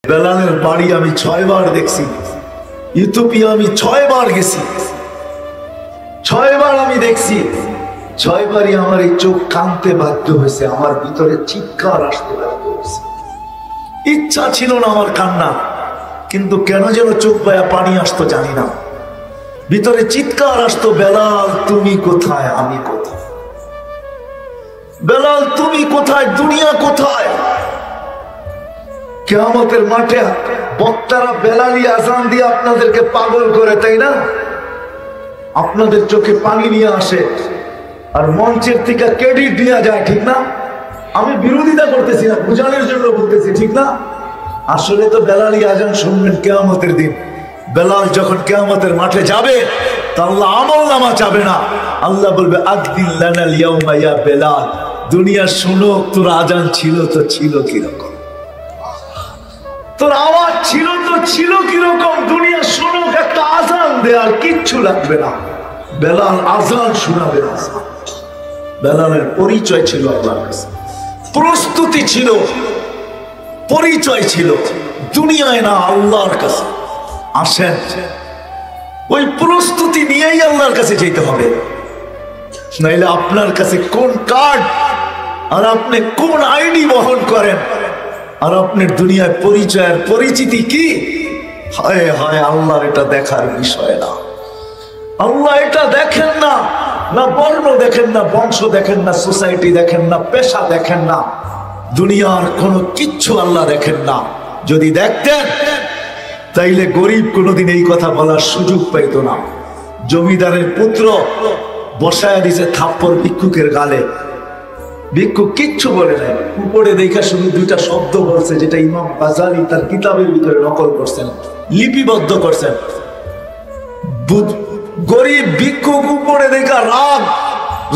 বেলালের বাড়ি আমি 6 বার দেখছি, ইথিওপিয়া আমি 6 বার গেছি, 6 বার আমি দেখছি, 6 বারই আমার এই চোখ কাঁদতে বাধ্য হয়েছে, আমার ভিতরে চিৎকার আসতে বাধ্য হয়েছে। ইচ্ছা ছিল না আমার কান্না, কিন্তু কেন যেন চোখ বায়া পানি আসতো জানি না, ভিতরে চিৎকার আসতো, বেলাল তুমি কোথায়, আমি কোথায়, বেলাল তুমি কোথায়, দুনিয়া কোথায়। কিয়ামতের মাঠে বক্তারা বেলালি আজান দিয়ে আপনাদেরকে পাগল করে, তাই না? আপনাদের চোখে পানি নিয়ে আসে আর মঞ্চের থেকে ক্রেডিট দেওয়া যায়, ঠিক না? আমি বিরোধিতা করতেছি না, বুঝানোর জন্য বলতেছি, ঠিক না? আসলে তো বেলালি আজান শুনবেন কিয়ামতের দিন। বেলাল যখন কিয়ামতের মাঠে যাবে তা আল্লাহ আমল নামা চাবে না, আল্লাহ বলবে আযদিন লানাল ইয়াউমা ইয়া বেলাল, দুনিয়া শুনো তোর আজান ছিল তো ছিল কিরকম, তোর আওয়াজ ছিল তো ছিল কিরকম, দুনিয়া শুনো একটা আজান দে, আর কিচ্ছু লাগবে না। বেলাল আজান শোনাবে, আজান। বেলালের পরিচয় ছিল আল্লাহর কাছে, প্রস্তুতি ছিল, পরিচয় ছিল, দুনিয়ায় না আল্লাহর কাছে। আসেন ওই প্রস্তুতি নিয়েই আল্লাহর কাছে যেতে হবে, নাইলে আপনার কাছে কোন কার্ড আর আপনি কোন আইডি বহন করেন আর আপনার দুনিয়ায় পরিচয়ের পরিচিতি কি, হায় হায়, আল্লাহর এটা দেখার বিষয় না। আল্লাহ এটা দেখেন না, না বর্ণ দেখেন না, বংশ দেখেন না, সোসাইটি দেখেন না, পেশা দেখেন না, দুনিয়ার কোনো কিচ্ছু আল্লাহ দেখেন না। যদি দেখতেন তাইলে গরিব কোনোদিন এই কথা বলার সুযোগ পাইত না। জমিদারের পুত্র বসায় দিছে থাপ্পড় ভিক্ষুকের গালে, ভিক্ষুক কিচ্ছু বলে নাই, উপরে দেখা শুধু 2টা শব্দ বলছে, যেটা ইমাম গাজালি তার কিতাবের ভিতরে নকল করছেন, লিপিবদ্ধ করছেন। গরিব ভিক্ষুক উপরে দেখা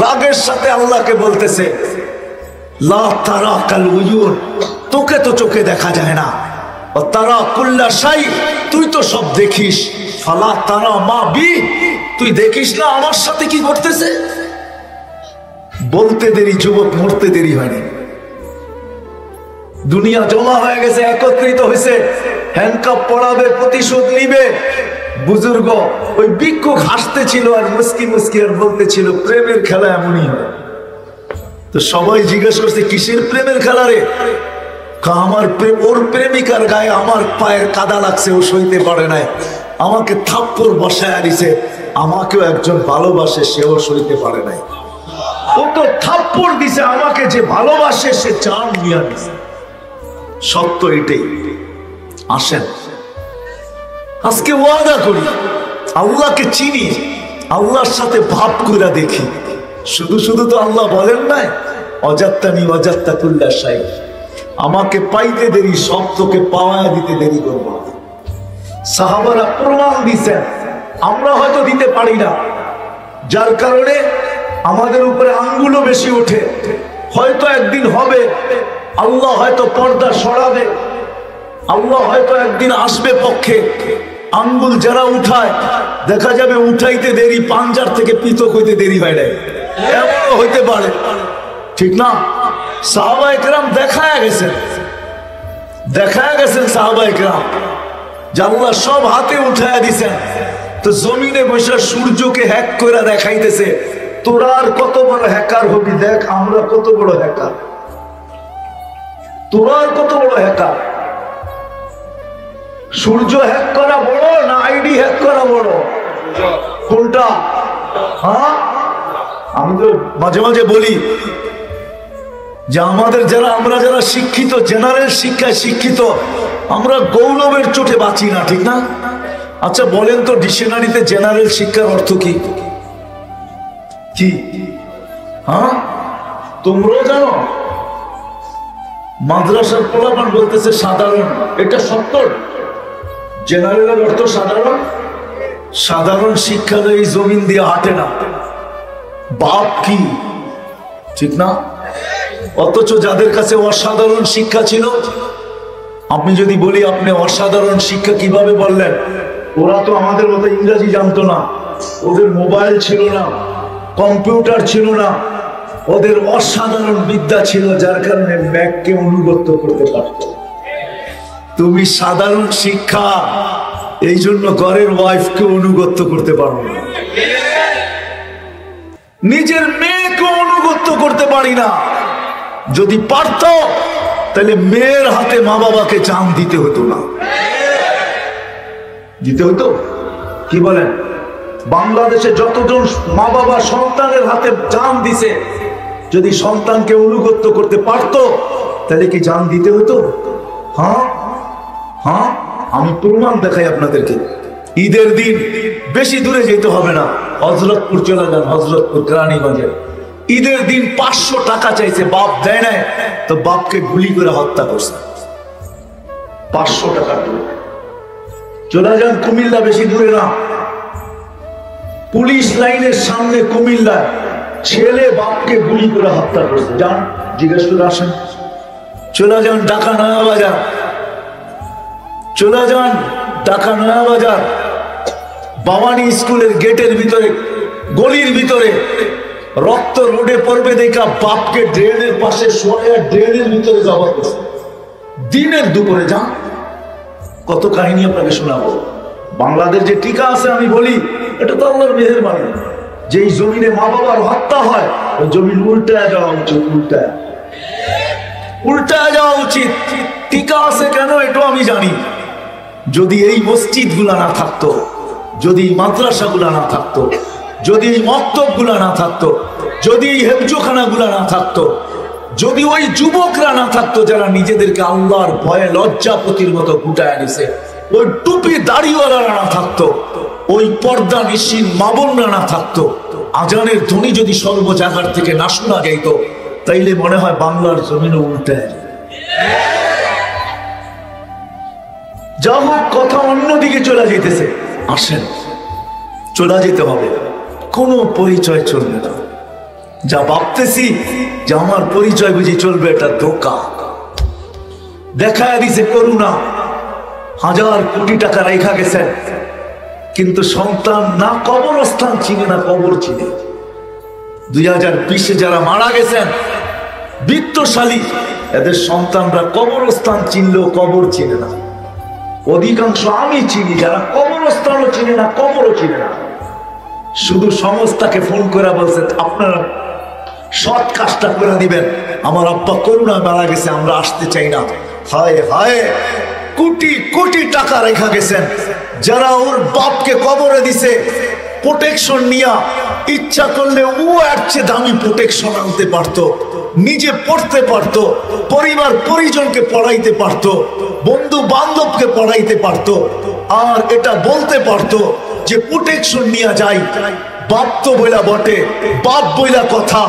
রাগের সাথে আল্লাহকে বলতেছে, লা তারা কাল উয়ুন, তোকে তো চোখে দেখা যায় না, তারা কুল্লা শাই, তুই তো সব দেখিস, ফালা তারা মা বি, তুই দেখিস না আমার সাথে কি করতেছে। বলতে দেরি যুবক, মরতে দেরি হয়নি। দুনিয়া জমা হয়ে গেছে, একত্রিত হয়েছে, হ্যান্ডকাপ পড়াবে, প্রতিশোধ নিবে। বুজুর্গ ওই ভিক্ষুক হাসতেছিল আর মুস্কি মুস্কি আর বলতেছিল, প্রেমের খেলা এমনই হয়। তো সবাই জিজ্ঞেস করছে, কিসের প্রেমের খেলা রে? আমার ওর প্রেমিকার গায়ে আমার পায়ের কাদা লাগছে, ও সইতে পারে নাই, আমাকে থাপ্পড় বসায় দিছে, আমাকেও একজন ভালোবাসে, সেও সইতে পারে নাই, ও তো থাপ্পড় দিছে, আমাকে যে ভালোবাসে সে জান নিয়ে দিছে। সত্য এটাই। আসেন আজকে ওয়াদা করি, আল্লাহকে চিনি, আল্লাহর সাথে ভাব করে দেখি। শুধু শুধু তো আল্লাহ বলেন নাই, অজাত্তানি অজাত্তা কুল্লা শাই, আমাকে পাইতে দেরি, সব তোকে পাওয়া দিতে দেরি করব। সাহাবারা প্রমাণ দিচ্ছেন, আমরা হয়তো দিতে পারি না, যার কারণে আমাদের উপরে আঙ্গুলও বেশি ওঠে। হয়তো একদিন হবে, আল্লাহ হয়তো পর্দা সরাবে, আল্লাহ হয়তো একদিন আসবে পক্ষে, আঙ্গুল যারা উঠায় দেখা যাবে উঠাইতে দেরি, পাঞ্জার থেকে পৃথক হইতে দেরি হয় না, এমনও হইতে পারে, ঠিক না? সাহাবায়ে কেরাম দেখায় গেছেন সাহাবায়ে কেরাম, আল্লাহ সব হাতে উঠায় দিছেন। তো জমিনে বসে সূর্যকে হ্যাক করে দেখাইতেছে, তোরা আর কত বড় হ্যাকার হবি, দেখ আমরা কত বড় হ্যাকার, তোরা আর কত বড় হ্যাকার। সূর্য হ্যাক করা বড় না আইডি হ্যাক করা বড়? কোনটা? হ্যাঁ, আমি তো মাঝে মাঝে বলি যে আমাদের আমরা যারা শিক্ষিত, জেনারেল শিক্ষায় শিক্ষিত, আমরা গৌরবের চোটে বাঁচি না, ঠিক না? আচ্ছা বলেন তো, ডিকশনারিতে জেনারেল শিক্ষার অর্থ কি? কি? হ্যাঁ, তোমরাও জানো? মাদ্রাসার পোলাপান বলতেছে সাধারণ, এটা সত্য। জেনারেলের অর্থ সাধারণ। সাধারণ শিক্ষা এই জমিন দিয়ে হাঁটে না, বাপ কি, ঠিক না? অথচ যাদের কাছে অসাধারণ শিক্ষা ছিল, আপনি যদি বলি আপনি অসাধারণ শিক্ষা কিভাবে বললেন, ওরা তো আমাদের মতো ইংরেজি জানতো না, ওদের মোবাইল ছিল না, কম্পিউটার ছিল না, ওদের অসাধারণ বিদ্যা ছিল, যার কারণে ম্যাককে অনুগত করতে পারত। তো তুমি সাধারণ শিক্ষা, এই জন্য ঘরের ওয়াইফকে অনুগত্য করতে পারবো না, নিজের মেয়েকে অনুগত্য করতে পারি না। যদি পারত তাহলে মেয়ের হাতে মা বাবাকে জান দিতে হতো না, দিতে হতো। কি বলেন? বাংলাদেশে যতজন মা বাবা সন্তানের হাতে জান দিছে, যদি সন্তানকে অনুগত্য করতে পারত তাহলে কি জান দিতে হতো? হ্যাঁ হ্যাঁ, আমি প্রমাণ দেখাই আপনাদেরকে। ঈদের দিন বেশি দূরে যেতে হবে না, হযরতপুর চলে যান, হযরতপুর কেরানীগঞ্জে। ঈদের দিন 500 টাকা চাইছে, বাপ দেয় নাই, তো বাপকে গুলি করে হত্যা করছে 500 টাকা। চলে যান কুমিল্লা, বেশি দূরে না, পুলিশ লাইনের সামনে কুমিল্লায় ছেলে বাপকে গুলি করে হত্যা করছে। যান জিজ্ঞেস করে আসেন। চলে যান ঢাকা নয়া বাজার, চলে যান ঢাকা নয়া বাজার, বাওয়ানি স্কুলের গেটের ভিতরে, গলির ভিতরে রক্ত রোডে পড়বে দেখা বাপকে ড্রেনের পাশে শোয়া ড্রেনের ভিতরে জবাই করছে দিনের দুপুরে। যান, কত কাহিনী আপনাকে শোনাবো। বাংলাদেশ যে টিকা আছে, আমি বলি এটা তো আল্লাহর মেহেরবানি। যেই জমিনে মা বাবার হত্যা হয় ওই জমিন উল্টায় যাওয়া উচিত, উল্টায় যাওয়া উচিত। টিকা আছে কেন এটাও আমি জানি। যদি এই মসজিদ গুলা না থাকতো, যদি মাদ্রাসা গুলা না থাকতো, যদি এই মক্তব গুলা না থাকতো, যদি এই হেফজোখানা গুলা না থাকতো, যদি ওই যুবকরা না থাকতো যারা নিজেদেরকে আল্লাহর ভয়ে লজ্জাপতির মতো গুটায় নিছে, ওই টুপি দাড়িওয়ালারা না থাকতো, ওই পর্দা নিশিন মা বোনরা না থাকতো, আজানের ধ্বনি যদি সর্ব জায়গার থেকে না শোনা যাইত, তাইলে মনে হয় বাংলার জমিনে উল্টায়। যা হোক, কথা অন্যদিকে চলে যেতেছে। আসেন, চলে যেতে হবে, কোনো পরিচয় চলবে না। যা ভাবতেছি যে আমার পরিচয় বুঝি চলবে, এটা ধোঁকা। দেখায় দিছে করুণা, 1000 কোটি টাকা রেখা গেছেন, কিন্তু সন্তান না কবরস্থান চিনে না কবর চিনে। 2020-এ যারা মারা গেছেন বিত্তশালী, এদের সন্তানরা কবরস্থান চিনলেও কবর চিনে না। অধিকাংশ আমি চিনি যারা কবরস্থানও চিনে না, কবরও চিনে না। শুধু সংস্থাকে ফোন করে বলছে আপনারা সৎ কাজটা করে দিবেন, আমার আব্বা করুণা মারা গেছে, আমরা আসতে চাই না। হায় হায়, কোটি কোটি টাকা রেখা গেছেন। যারা ওর বাপকে কবরে দিছে প্রোটেকশন নিয়া, ইচ্ছা করলে ও এর চেয়ে দামি প্রোটেকশন আনতে পারতো, নিজে পড়তে পারতো, পরিবার পরিজনকে পড়াইতে পারতো, বন্ধু বান্ধবকে পড়াইতে পারতো, আর এটা বলতে পারতো যে প্রোটেকশন নিয়ে যাই। বাপ তো বইলা বটে, বাপ বইলা কথা,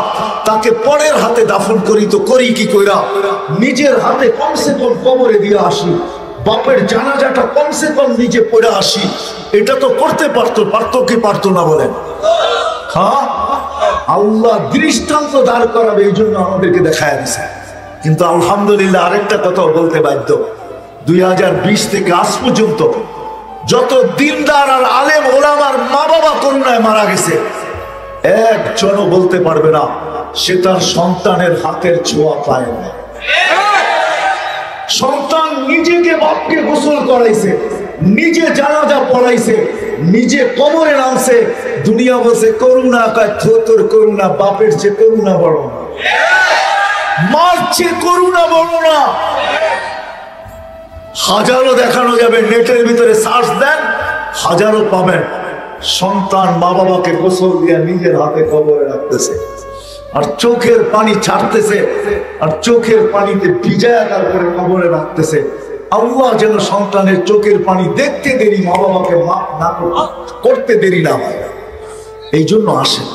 তাকে পরের হাতে দাফন করি তো করি কি কইরা, নিজের হাতে কমসে কম কবরে দিয়ে আসি, বাপের জানাজাটা কমসে কম নিজে পড়ে আসি। এটা তো করতে পারতো, পারতো কি পারতো না বলেন? হ্যাঁ, আল্লাহ দৃষ্টান্ত দাঁড় করাবে এই জন্য আমাদেরকে দেখায় দিছে। কিন্তু আলহামদুলিল্লাহ আরেকটা কথা বলতে বাধ্য, 2020 থেকে আজ পর্যন্ত যত দিনদার আর আলেম ওলামার মা বাবা করুণায় মারা গেছে, একজনও বলতে পারবে না সে তার সন্তানের হাতের ছোঁয়া পায় না। সন্তান নিজেকে বাপকে গোসল করাইছে, নিজে জানাজা পড়াইছে, নিজে কবরে নামছে, দুনিয়া বলছে করুণা, কয় তোর করুণা বাপের চেয়ে করুণা বড় না, মার চেয়ে করুণা বড় না। হাজারো দেখানো যাবে, নেটের ভিতরে সার্চ দেন, হাজারো পাবেন। সন্তান মা বাবাকে গোসল দিয়ে নিজের হাতে কবরে রাখতেছে, আর চোখের পানি ছাড়তেছে, আর চোখের পানিতে ভিজায়া তারপরে কবরে রাখতেছে। আল্লাহ যেন সন্তানের চোখের পানি দেখতে দেরি, মা বাবাকে মাফ না করতে দেরি না হয়। এই জন্য আসেন,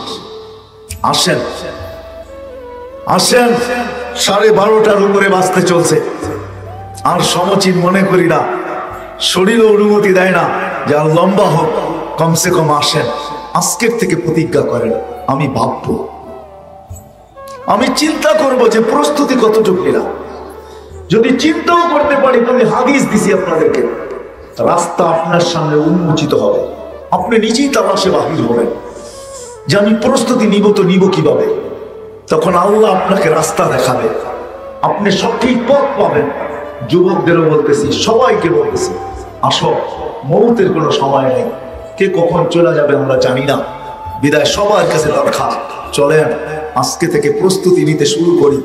আসেন, আসেন। 12:30 উপরে বাঁচতে চলছে, আর সমচিন মনে করি না, শরীর অনুমতি দেয় না যে আর লম্বা হোক। কমসে কম আসেন, আজকের থেকে প্রতিজ্ঞা করেন আমি ভাববো, আমি চিন্তা করব যে প্রস্তুতি কতটুকু নিলাম। যদি চিন্তাও করতে পারি তো আমি হাদিস দিছি আপনাদেরকে, রাস্তা আপনার সামনে উন্মোচিত হবে, আপনি নিজেই তালাশে বাহির হবেন যে আমি প্রস্তুতি নিব, তো নিব কিভাবে। তখন আল্লাহ আপনাকে রাস্তা দেখাবে, আপনি সঠিক পথ পাবেন। যুবকদেরও বলতেছি, সবাইকে বলতেছি, আসো, মৌতের কোনো সময় নেই, কে কখন চলে যাবে আমরা জানি না। বিদায় সবার কাছে দরকার, চলেন আজকে থেকে প্রস্তুতি নিতে শুরু করি,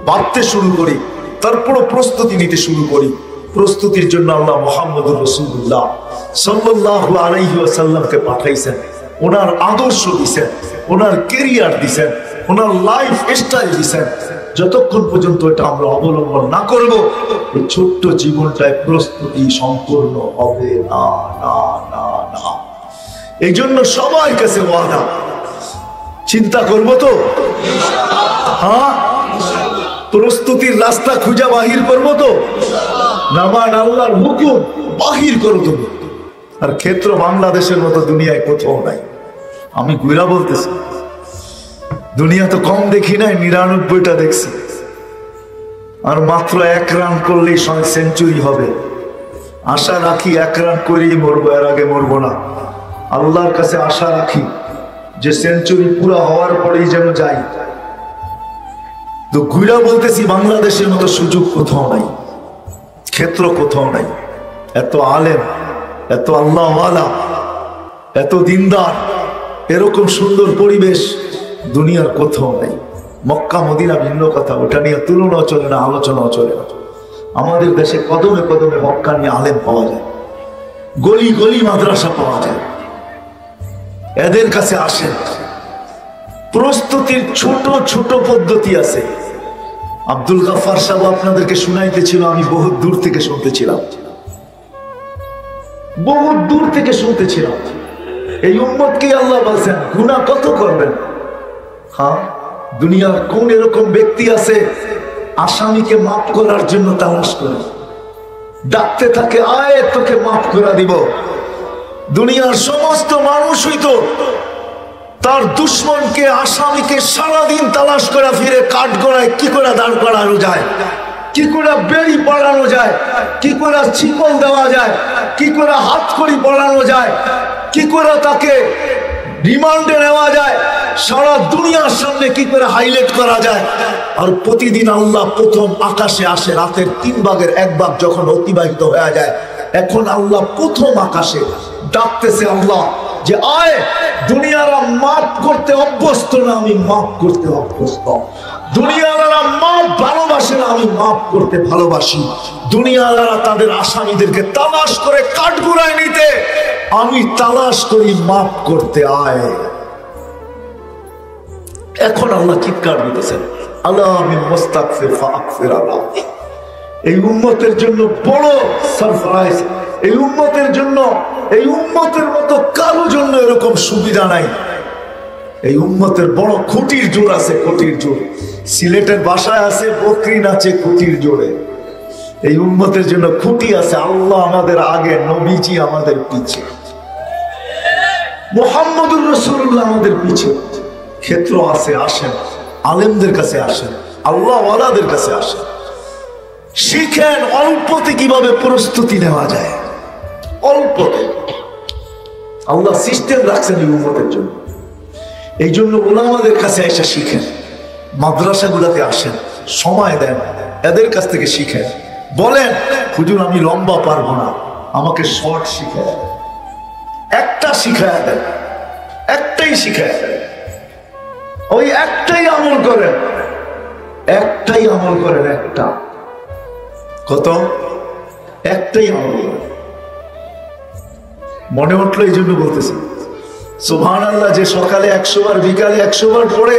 ভাবতে শুরু করি, তারপরও প্রস্তুতি নিতে শুরু করি। প্রস্তুতির জন্য আল্লাহ মুহাম্মদুর রাসূলুল্লাহ সাল্লাল্লাহু আলাইহি ওয়াসাল্লামকে পাঠাইছেন, ওনার আদর্শ দিছেন, ওনার কেরিয়ার দিছেন, ওনার লাইফ স্টাইল দিছেন। যতক্ষণ পর্যন্ত এটা আমরা অবলম্বন না করব, এই ছোট্ট জীবনটায় প্রস্তুতি সম্পূর্ণ হবে না না না না। এই জন্য সবার কাছে ওয়াদা, চিন্তা করবো তো, হ্যাঁ, প্রস্তুতির রাস্তা খুঁজে বাহির করবো তো, নামান আল্লাহর হুকুম বাহির করো তুমি। আর ক্ষেত্র বাংলাদেশের মতো দুনিয়ায় কোথাও নাই। আমি গুইরা বলতেছি, দুনিয়া তো কম দেখি নাই, ৯৯টা দেখছি। আর মাত্র ১ রান করলেই সেঞ্চুরি হবে। আশা রাখি ১ রান করেই মরবো, এর আগে মরবো না। আল্লাহর কাছে আশা রাখি যে সেঞ্চুরি পুরো হওয়ার পরেই যেন যাই। তো গুইরা বলতেছি, বাংলাদেশের মতো সুযোগ কোথাও নাই, ক্ষেত্র কোথাও নাই। এত আলেম, এত আল্লাহওয়ালা, এত দিনদার, এরকম সুন্দর পরিবেশ দুনিয়ার কোথাও নাই। মক্কা মদিনা ভিন্ন কথা, ওটা নিয়ে তুলনাও চলে না, আলোচনাও চলে না। আমাদের দেশে কদমে কদমে মক্কা নিয়ে আলেম পাওয়া যায়, গলি গলি মাদ্রাসা পাওয়া যায়। এদের কাছে আসেন, প্রস্তুতির ছোট ছোট পদ্ধতি আছে। আব্দুল গাফফার সাহেব আপনাদেরকে শুনাইতেছিল, আমি বহুত দূর থেকে শুনতেছিলাম, বহুত দূর থেকে শুনতেছিলাম। এই উম্মতকে আল্লাহ বলছেন গুনাহ কত করবেন। হ্যাঁ, দুনিয়ার কোন এরকম ব্যক্তি আছে আসামিকে মাফ করার জন্য তালাশ করে, ডাকতে থাকে, আয় তোকে মাফ করে দিব। দুনিয়ার সমস্ত মানুষই তো তার দুশ্মনকে, আসামিকে সারাদিন তালাশ করে ফিরে কাঠ গড়ায়, কি করে দাঁড় করানো যায়, কি করে বেড়ি পড়ানো যায়, কি করে শিকল দেওয়া যায়, কি করে হাতকড়ি পড়ানো যায়, কি করে তাকে রিমান্ডে নেওয়া যায়, সারা দুনিয়ার সামনে কি করে হাইলাইট করা যায়। আর প্রতিদিন আল্লাহ প্রথম আকাশে আসে, রাতের 3 ভাগের 1 ভাগ যখন অতিবাহিত হয়ে যায়, এখন আল্লাহ প্রথম আকাশে ডাকতেছে আল্লাহ যে আয়, দুনিয়ারা মাফ করতে অভ্যস্ত না, আমি মাফ করতে অভ্যস্ত। দুনিয়ারা মাফ ভালোবাসে না, আমি মাফ করতে ভালোবাসি। দুনিয়ারা তাদের আসামিদেরকে তালাশ করে কাঠগড়ায় নিতে, আমি তালাশ করি মাফ করতে, আয়। এখন আল্লাহ চিৎকার দিতেছেন, আল্লাহ আমি মুস্তাগফির ফাগফির আল্লাহ। এই উম্মতের জন্য বড় সারপ্রাইজ, এই উম্মতের জন্য, এই উম্মতের মতো কারো জন্য এরকম সুবিধা নাই। এই উম্মতের বড় খুঁটির জোর আছে, খুঁটির জোর। সিলেটের ভাষায় আছে বকরি নাচে খুঁটির জোরে। এই উম্মতের জন্য খুঁটি আছে, আল্লাহ আমাদের আগে, নবীজি আমাদের পিছে, মুহাম্মদুর রাসূলুল্লাহ আমাদের পিছে। ক্ষেত্র আছে, আসেন আলেমদের কাছে, আসেন আল্লাহ ওয়ালাদের কাছে, আসেন শিখেন অল্পতে কিভাবে প্রস্তুতি নেওয়া যায়। অল্পতে আল্লাহ সিস্টেম রাখছেন এই উম্মতের জন্য। এই জন্য উলামাদের কাছে এসে শিখেন, মাদ্রাসাগুলোতে আসেন, সময় দেন, এদের কাছ থেকে শিখেন। বলেন হুজুর আমি লম্বা পারবো না, আমাকে শর্ট শিখায় দেন, একটা শিখায় দেন, একটাই শিখায় দেন, ওই একটাই আমল করেন, একটাই আমল করেন, একটা কত, একটাই আমল করেন। মনে উঠলো এই জন্য বলতেছি সুবহানাল্লাহ, যে সকালে 100 বার, বিকালে 100 বার পড়ে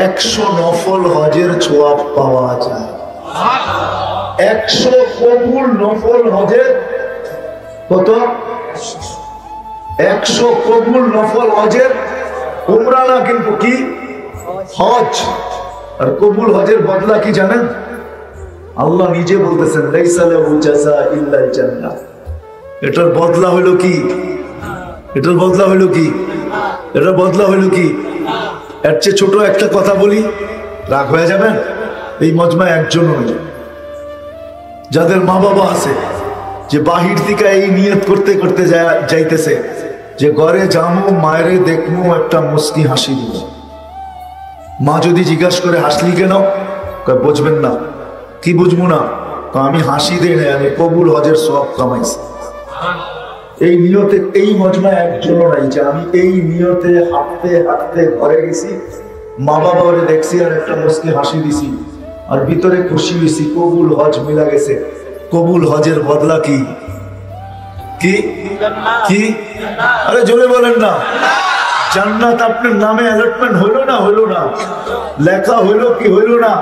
100 নফল হজের ছোয়াব পাওয়া যায়। 100 কবুল নফল হজের কত, 100 কবুল নফল হজের, উমরা না কিন্তু কি হজ। আর কবুল হজের বদলা কি জানেন? আল্লাহ নিজে বলতেছেন লাইসা লাহু জাযা ইল্লাল জান্নাহ। এটার বদলা হলো কি? এটার বদলা হলো কি? এটার বদলা হলো কি? এর চেয়ে ছোট একটা কথা বলি, রাগ হয়ে যাবেন? এই মজমায় একজন যাদের মা বাবা আছে, যে বাহির থেকে এই নিয়ত করতে করতে যাইতেছে যে ঘরে যামু, মায়েরে দেখমু, একটা মুস্কি হাসি দিব। মা যদি জিজ্ঞাসা করে হাসলি কেন, বুঝবেন না। কি বুঝবো না? তো আমি হাসি দিই না, আমি কবুল হজের সওয়াব কামাইছি। এই নিয়তে এই মজমায় একজনও নাই যে আমি এই নিয়তে হাঁটতে হাঁটতে ঘরে গেছি, মা বাবারে দেখছি আর একটা মুস্কি হাসি দিছি আর ভিতরে খুশি হয়েছি, কবুল হজ মিলা গেছে। কবুল হজের বদলা কি? কি কি? আরে জোরে বলেন না। জান্নাত আপনার নামে অ্যালটমেন্ট হইল না? হইল না? লেখা হইল কি হইল না?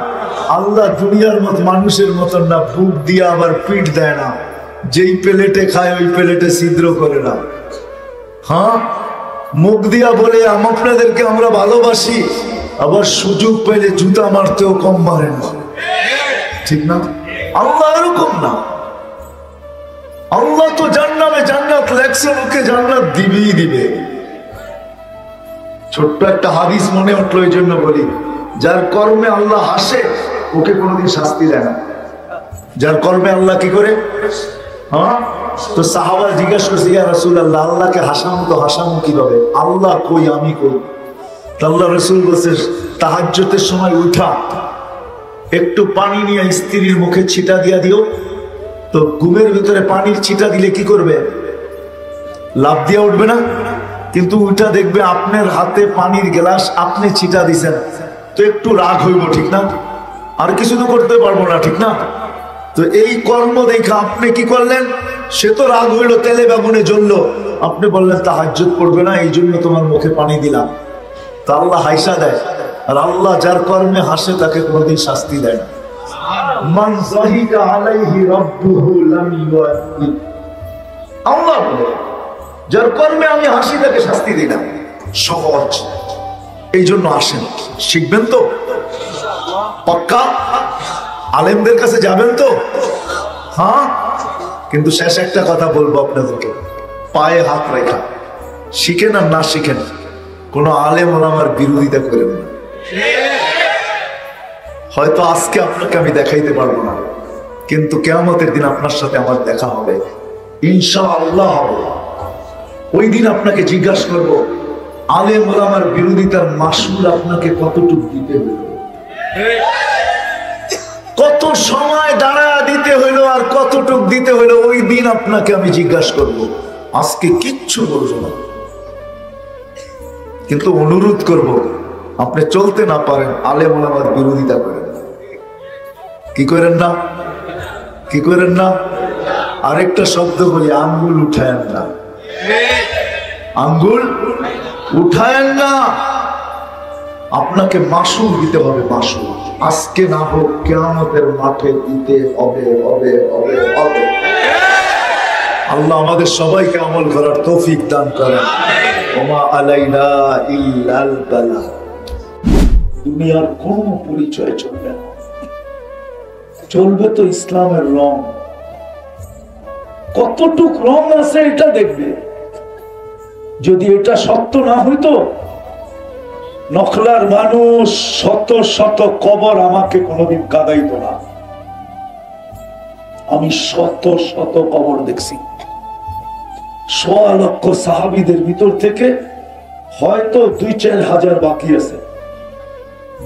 আল্লাহ দুনিয়ার মত মানুষের মতন না, বুক দিয়া আবার পিঠ দেয় না, যেই প্লেটে খায় ওই প্লেটে ছিদ্র করে না। হ্যাঁ, মুখ দিয়া বলে আপনাদেরকে আমরা ভালোবাসি, আবার সুযোগ পেলে জুতা মারতেও কম মারে না, ঠিক না? আল্লাহ এরকম না। আল্লাহ তো যার নামে জান্নাত লেখছে ওকে জান্নাত দিবেই দিবে। ছোট্ট একটা হাদিস মনে উঠলো, এই জন্য বলি, যার কর্মে আল্লাহ হাসে ওকে কোনোদিন শাস্তি দেয় না। যার কর্মে আল্লাহ কি করে? হ্যাঁ, তো সাহাবা জিজ্ঞাসা করছে, ইয়া রাসূলুল্লাহ, আল্লাহকে হাসামো তো হাসামো কিভাবে? আল্লাহ কই, আমি কই? আল্লাহ রাসূল বলছে, তাহাজ্জুদের সময় উঠা একটু পানি নিয়ে স্ত্রীর মুখে ছিটা দিয়া দিও। তো ঘুমের ভিতরে পানির ছিটা দিলে কি করবে? লাফ দিয়ে উঠবে না? কিন্তু উঠা দেখবে আপনার হাতে পানির গ্লাস, আপনি ছিটা দিছেন, তো একটু রাগ হইব, ঠিক না? আর কিছু তো করতে পারবো না, ঠিক না? তো এই কর্ম দেখা আপনি কি করলেন? সে তো রাগ হইলো, তেলে বেগুনে জ্বললো, আপনি বললেন তাহাজ্জুদ পড়বে না, এই জন্য তোমার মুখে পানি দিলাম। তা আল্লাহ হাইসা দেয়। আর আল্লাহ যার কর্মে হাসে তাকে কোনোদিন শাস্তি দেয় না। মান যাহিকা আলাইহি রাব্বুহু লাম ইউআযিব। আল্লাহ বলে, যার কর্মে আমি হাসি তাকে শাস্তি দিই না। সহজ। এই জন্য আসেন, শিখবেন তো পাক্কা? আলেমদের কাছে যাবেন তো? হ্যাঁ, কিন্তু শেষ একটা কথা বলবো আপনাদেরকে, পায়ে হাত রেখা শিখেন আর না শিখেন, কোন আলেম ওলামার বিরোধিতা করেন না। হয়তো আজকে আপনাকে আমি দেখাইতে পারবো না, কিন্তু কিয়ামতের দিন আপনার সাথে আমার দেখা হবে, ইনশাআল্লাহ হবে। ওই দিন আপনাকে জিজ্ঞাসা করবো, আলেম ওলামার বিরোধিতার মাসুল আপনাকে কতটুকু দিতে হলো, কত সময় দাঁড়ায় দিতে হইলো আর কতটুক দিতে হইলো, ওই দিন আপনাকে আমি জিজ্ঞাসা করব। আজকে কিচ্ছু বলবো না, কিন্তু অনুরোধ করব, আপনি চলতে না পারেন, আলেম ওলামার বিরোধিতা করেন না। কি করেন না? কি করেন না? আরেকটা শব্দ বলি, আঙ্গুল উঠায়েন না। আঙ্গুল উঠায়েন না। আপনাকে মাসুল দিতে হবে, মাসুল। আজকে না হোক কিয়ামতের মাঠে দিতে হবে, হবে, হবে, হবে। আল্লাহ আমাদের সবাইকে আমল করার তৌফিক দান করেন। ওমা আলাইনা ইল্লাল বালাগ। দুনিয়ার কোন পরিচয় চলবে না, চলবে তো ইসলামের রং। কতটুক রং আছে এটা দেখবে। যদি এটা সত্য না হইতো, নখলার মানুষ শত শত কবর আমাকে কোনোদিন কাঁদাইতো না। আমি শত শত কবর দেখছি। ১.৫ লক্ষ সাহাবীদের ভিতর থেকে হয়তো ২-৪ হাজার বাকি আছে,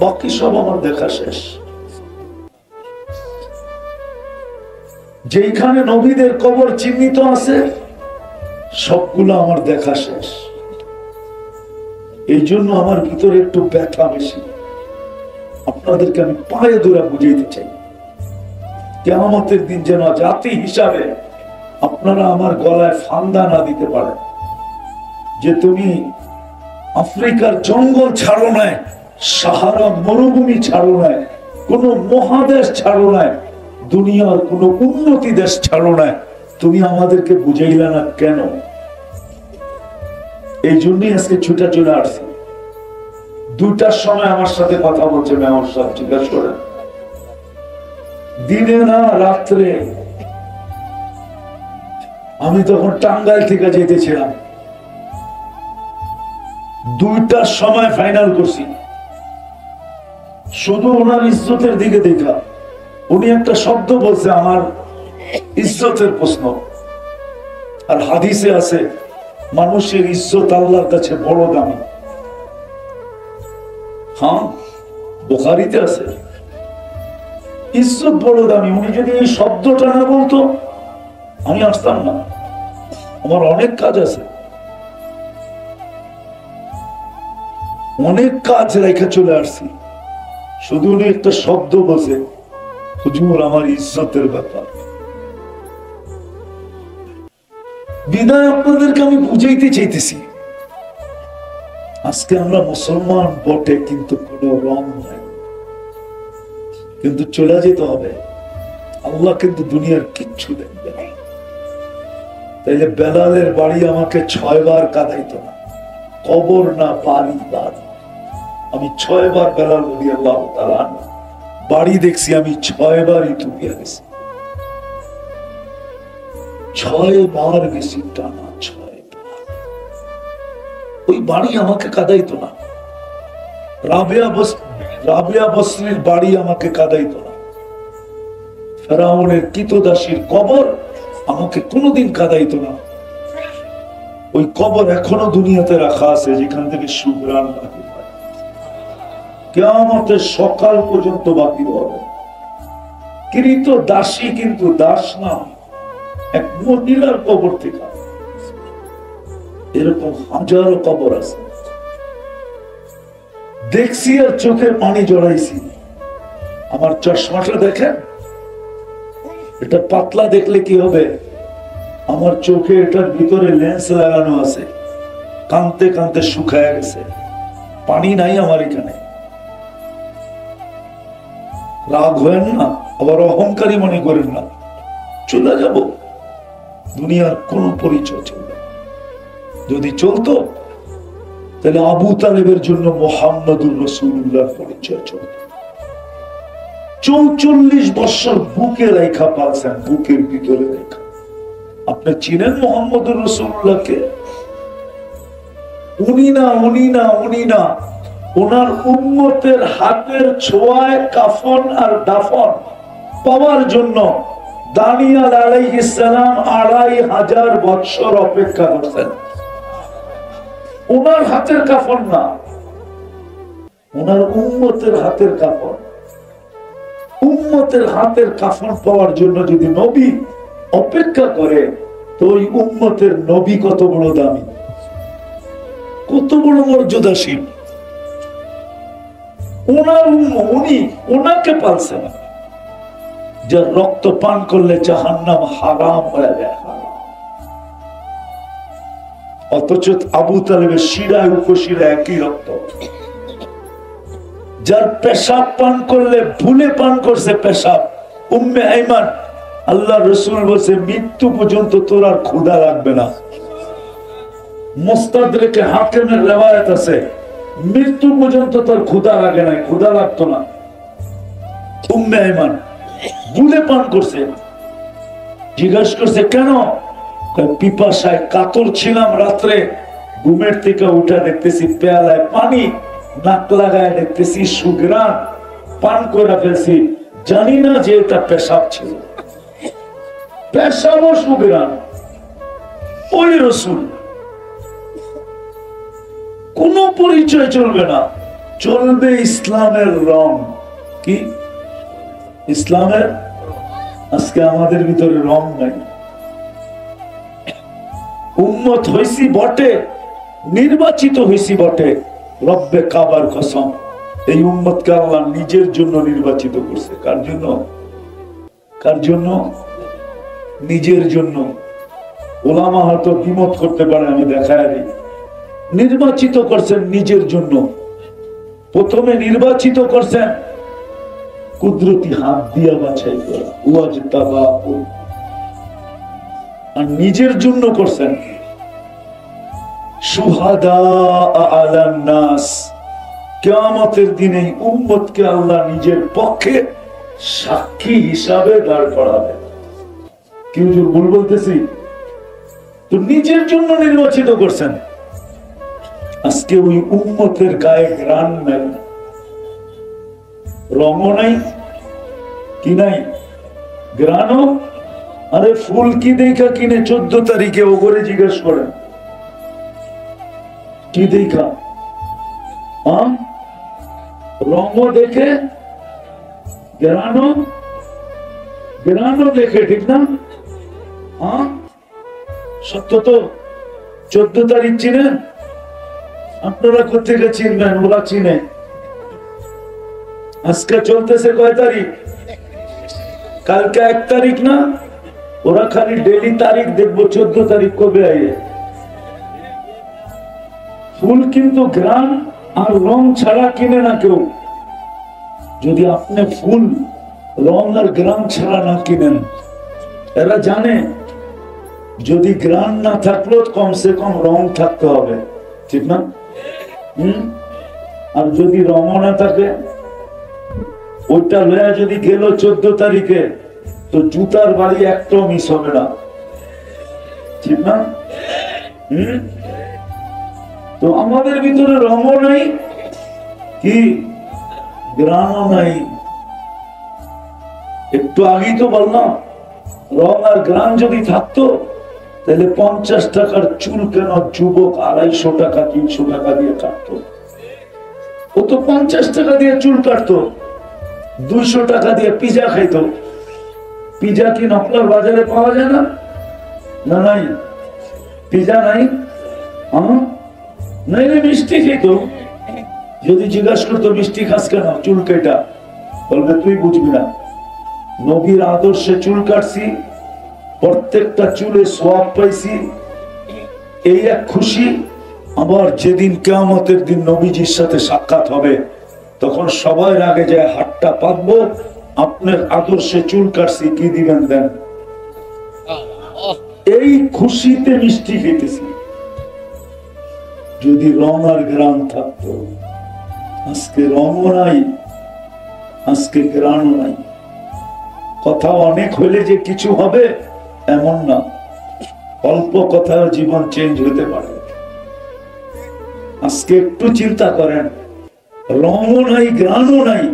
বাকি সব আমার দেখা শেষ। যেখানে নবীদের কবর চিহ্নিত আছে সবগুলো আমার দেখা শেষ। এই জন্য আমার ভিতরে একটু ব্যথা বেশি। আপনাদেরকে আমি পায়ে ধরে বুঝাইতে চাই, কিয়ামতের দিন যেন জাতি হিসাবে আপনারা আমার গলায় ফান্দা না দিতে পারেন যে তুমি আফ্রিকার জঙ্গল ছাড়ো নাই, সাহারা মরুভূমি ছাড়ো নাই, কোন মহাদেশ ছাড়ো নাই, দুনিয়ার কোন উন্নতি দেশ ছাড়ো নাই, তুমি আমাদেরকে বুঝাইলে না কেন? এই জন্যই আজকে ছুটে চলে আসছি। 2টার সময় আমার সাথে কথা বলছে মেয়র সাহেব, জিজ্ঞাসা করেন, দিনে না রাত্রে। আমি তখন টাঙ্গাইল থেকে যেতেছিলাম, 2টার সময় ফাইনাল করছি। শুধু ওনার ইজ্জতের দিকে দেখা, উনি একটা শব্দ বলছে, আমার ইজ্জতের প্রশ্ন। আর হাদিসে আছে মানুষের ইজ্জত আল্লাহর কাছে বড় দামি। হ্যাঁ, বুখারীতে আছে, ইজ্জত বড় দামি। উনি যদি এই শব্দটা না বলতো আমি আসতাম না, আমার অনেক কাজ আছে, অনেক কাজ রেখে চলে আসছি। শুধু উনি একটা শব্দ বসে, হুজুর আমার ইজ্জতের ব্যাপার। বিদায় আপনাদেরকে আমি বুঝাইতে চাইতেছি, আজকে আমরা মুসলমান বটে কিন্তু কোনো রং নাই, কিন্তু চলে যেতে হবে। আল্লাহ কিন্তু দুনিয়ার কিচ্ছু দেখবে না। তাইলে বেলালের বাড়ি আমাকে 6 বার কাঁদাইতো না, কবর না বাড়ি বাড়ি। আমি 6 বার বেলাল রাদিয়াল্লাহু তাআলা বাড়ি দেখছি, আমি 6 বারই তুমিয়া গেছি, 6 বার গেছি টানা, 6 বার। ওই বাড়ি আমাকে কাঁদাইতো না। রাবিয়া বসরির বাড়ি আমাকে কাঁদাইতো না। ফেরাউনের কৃতদাসীর কবর আমাকে কোনোদিন কাঁদাইতো না। ওই কবর এখনো দুনিয়াতে রাখা আছে, যেখান থেকে সুঘ্রাণ বাকি হয়, কিয়ামতের সকাল পর্যন্ত বাকি হবে। কৃত দাসী কিন্তু দাস না, এক মহিলার কবর থেকে। এরকম হাজারো কবর আছে, দেখছি আর চোখের পানি জড়াইছি। আমার চশমাটা দেখেন, এটা পাতলা দেখলে কি হবে? আমার চোখে এটার ভিতরে লেন্স লাগানো আছে, কানতে কানতে শুকায় গেছে, পানি নাই আমার এখানে। রাগ হয়েন না, আবার অহংকারী মনে করেন না। চলে যাব, দুনিয়ার কোন পরিচয় চলবে। যদি চলতো তাহলে আবু তালেবের জন্য মুহাম্মদুর রাসূলুল্লাহর পরিচয় চলত। 44 বছর বুকে রেখা পালছেন, বুকের ভিতরে রেখা। আপনি চিনেন মুহাম্মদুর রাসূলুল্লাহকে? উনি না, ওনার উম্মতের হাতের ছোঁয়ায় কাফন আর দাফন পাওয়ার জন্য দানিয়াল আলাইহিস সালাম 2500 বছর অপেক্ষা করতেন। ওনার হাতের কাফন না, ওনার উম্মতের হাতের কাফন। উম্মতের হাতের কাফন পাওয়ার জন্য যদি নবী অপেক্ষা করে, তো ওই উম্মতের নবী কত বড় দামি, কত বড় মর্যাদাশীল। ওনার উনি ওনাকে পালছে না, যার রক্ত পান করলে জাহান্নাম হারাম হয়ে যায়। অথচ আবু তালেবের শিরায় উপশিরা একই রক্ত। যার পেশাব পান করলে ভুলে পান করছে পেশাব, উম্মে আইমান, আল্লাহ রসুল বলছে মৃত্যু পর্যন্ত তোর আর ক্ষুধা লাগবে না। মুস্তাদরেকে হাকিমের রিওয়ায়াত আছে, মৃত্যু পর্যন্ত তোর ক্ষুধা লাগে না, ক্ষুধা লাগতো না। উম্মে আইমান ভুলে পান করছে। জিজ্ঞাসা করছে কেন? পিপাসায় কাতর ছিলাম, রাত্রে ঘুমের থেকে উঠে দেখতেছি পেয়ালায় পানি, নাক লাগায় দেখতেছি সুঘ্রাণ, পান করে ফেলছি, জানি না যে এটা পেশাব ছিল। পেশাব ও সুঘ্রাণ। ওই রসুল কোন পরিচয় চলবে না, চলবে ইসলামের রং। কি ইসলামের? আজকে আমাদের ভিতরে রং নাই। উম্মত হইছি বটে, নির্বাচিত হইছি বটে, রব্বে কাবার কসম এই উম্মতকে আল্লাহ নিজের জন্য নির্বাচিত করছে। কার জন্য? কার জন্য? নিজের জন্য। ওলামা হয়তো দ্বিমত করতে পারে, আমি দেখায় দিই। নির্বাচিত করছেন নিজের জন্য। প্রথমে নির্বাচিত করছেন কুদরতি হাত দিয়া বাছাই করা, আর নিজের জন্য করছেন শুহাদা আলান নাস। কিয়ামতের দিনে উম্মতকে আল্লাহ নিজের পক্ষে সাক্ষী হিসাবে দাঁড় করাবেন। কি হুজুর ভুল বলতেছি? তো নিজের জন্য নির্বাচিত করছেন। আজকে ওই উম্মতের গায়ে ঘ্রাণ নাই, রঙও নাই, কি নাই? ঘ্রাণও। আরে ফুল কি দেখা কিনে 14 তারিখে ওগরে জিজ্ঞেস করেন, কি দেখা? রঙও দেখে, ঘ্রাণও গ্রামও দেখে, ঠিক না? হ্যাঁ, সত্য তো। 14 তারিখ চিনেন আপনারা? কোথেকে চিনবেন? ওরা চিনে। আজকে চলতেছে কয় তারিখ? কালকে 1 তারিখ না? ওরা খালি ডেলি তারিখ দেখবো 14 তারিখ কবে আইয়ে। ফুল কিন্তু গ্রাম আর রং ছাড়া কিনে না কেউ। যদি আপনি ফুল রং আর গ্রাম ছাড়া না কিনেন, এরা জানে যদি গ্রাম না থাকলো কমসে কম রং থাকতে হবে, ঠিক না? আর যদি রং না থাকে, ওইটা লয়া যদি গেল 14 তারিখে, তো জুতার বাড়ি একটাও মিস হবে না, ঠিক না? তো আমাদের ভিতরে রঙও নাই, কি গ্রামও নাই। একটু আগেই তো বললাম, রং আর গ্রাম যদি থাকতো তাহলে 50 টাকার চুল কেন যুবক 250 টাকা 300 টাকা দিয়ে কাটতো? ও তো 50 টাকা দিয়ে চুল কাটতো, 200 টাকা দিয়ে পিজা খাইতো। পিজা কি নকলার বাজারে পাওয়া যায় না? না, নাই পিজা নাই। নাই রে, মিষ্টি খেত। যদি জিজ্ঞাসা করতো মিষ্টি খাস কেন, চুল কেটা, বলবে তুই বুঝবি না। নবীর আদর্শে চুল কাটছি, প্রত্যেকটা চুলে সোয়াব পাইছি, এই এক খুশি। আবার যেদিন কিয়ামতের দিন নবীজির সাথে সাক্ষাৎ হবে, তখন সবার আগে যে হাতটা পাতবো, আপনার আদর্শে চুল কাটছি, কি দিবেন দেন। এই খুশিতে মিষ্টি খেতেছি। যদি রং আর গ্রাম থাকতো, আজকে রঙও নাই, আজকে গ্রামও নাই। কথা অনেক হলে যে কিছু হবে এমন না, অল্প কথায় জীবন চেঞ্জ হতে পারে। আজকে একটু চিন্তা করেন, রঙও নাই গ্রামও নাই,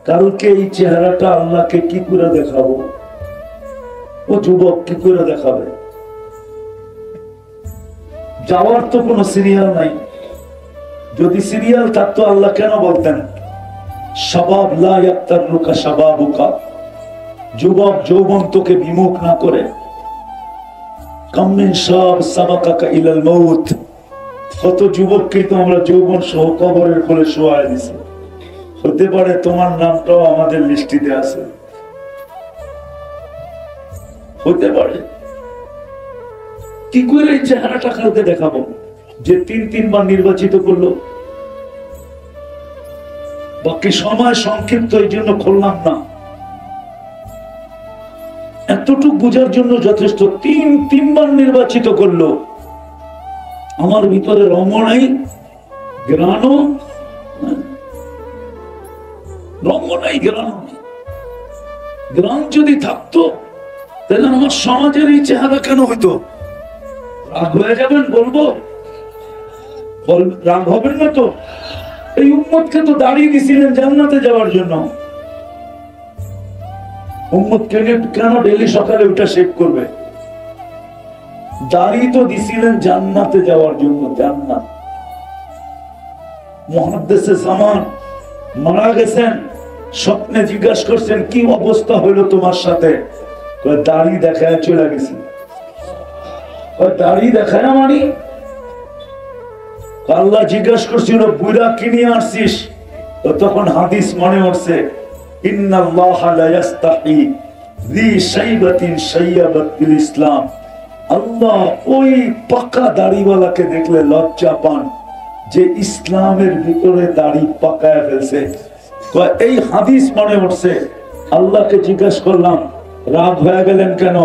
কালকে এই চেহারাটা আল্লাহকে কি করে দেখাবো? ও যুবক কি করে দেখাবে? যাওয়ার তো কোনো সিরিয়াল নাই। যদি সিরিয়াল থাকতো আল্লাহ কেন বলতেন শাবাব লা ইয়াক্তারুকা শাবাবুকা, যুবক যৌবন তোকে বিমুখ না করে। কাম মিন শাব সাবাকাকা ইলাল মাউত, কত যুবককে তো আমরা যৌবন সহ কবরের কোলে শোয়ায় দিছি। হতে পারে তোমার নামটাও আমাদের লিস্টিতে আছে, হতে পারে। কি করে এই চেহারাটা কালকে দেখাবো যে 3-3 নির্বাচিত করলো? বাকি সময় সংক্ষিপ্ত, এই জন্য খুললাম না। এতটুকু বোঝার জন্য যথেষ্ট। 3 নির্বাচিত করলো। আমার ভিতরে রঙও নাই, গ্রামও রঙও নাই, গ্রাম। গ্রাম যদি থাকতো তাহলে আমার সমাজের এই চেহারা কেন হইতো? রাগ হয়ে যাবেন বলবো? রাগ হবেন না তো? এই উম্মতকে তো দাঁড়িয়ে দিয়েছিলেন জান্নাতে যাওয়ার জন্য। উম্মত কেন ডেইলি সকালে উঠে শেভ করবে? দাঁড়িয়ে তো দিছিলেন জান্নাতে যাওয়ার জন্য। জান্নাত। মুহাদ্দিসে জামান মারা গেছেন, স্বপ্নে জিজ্ঞাসা করছেন কি অবস্থা হইলো তোমার সাথে? দাড়ি দেখায় চলে গেছি। দাড়ি দেখায় মানে? আল্লাহ জিজ্ঞাসা করছিল বুড়া কি নিয়ে আসছিস? তখন হাদিস মনে উঠছে, ইন্নাল্লাহা লা ইস্তাহি যী শাইবাতিন শাইয়াবাত বিল ইসলাম। আল্লাহ ওই পাকা দাড়িওয়ালাকে দেখলে লজ্জা পান যে ইসলামের ভিতরে দাড়ি পাকায় ফেলছে। এই হাদিস মনে উঠছে। আল্লাহকে জিজ্ঞাসা করলাম রাগ হয়ে গেলেন কেন?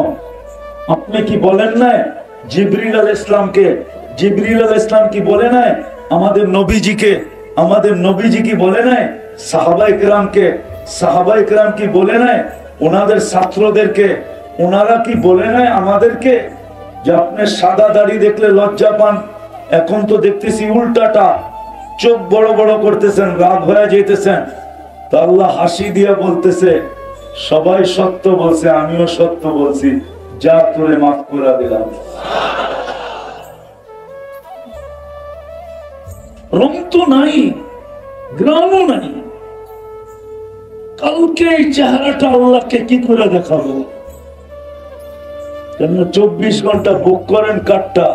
আপনি কি বলেন না জিবরিল আলাইহিস সালামকে? জিবরিল আলাইহিস সালাম কি বলে নাই আমাদের নবীজিকে? আমাদের নবীজি কি বলে নাই সাহাবায়ে কেরামকে? সাহাবায়ে কেরাম কি বলে নাই ওনাদের ছাত্রদেরকে? ওনারা কি বলে নাই আমাদেরকে যে আপনি সাদা দাড়ি দেখলে লজ্জা পান? এখন তো দেখতেছি উল্টাটা, চোখ বড় বড় করতেছেন, রাগ হয়ে যেতেছেন। তো আল্লাহ হাসি দিয়া বলতেছে সবাই সত্য বলছে, আমিও সত্য বলছি, যা তোরে মাফ করে দিলাম। রং তো নাই, গ্রামও নাই। কালকে এই চেহারাটা আল্লাহকে কি করে দেখাবো? কেন 24 ঘন্টা বুক করেন কার্ডটা?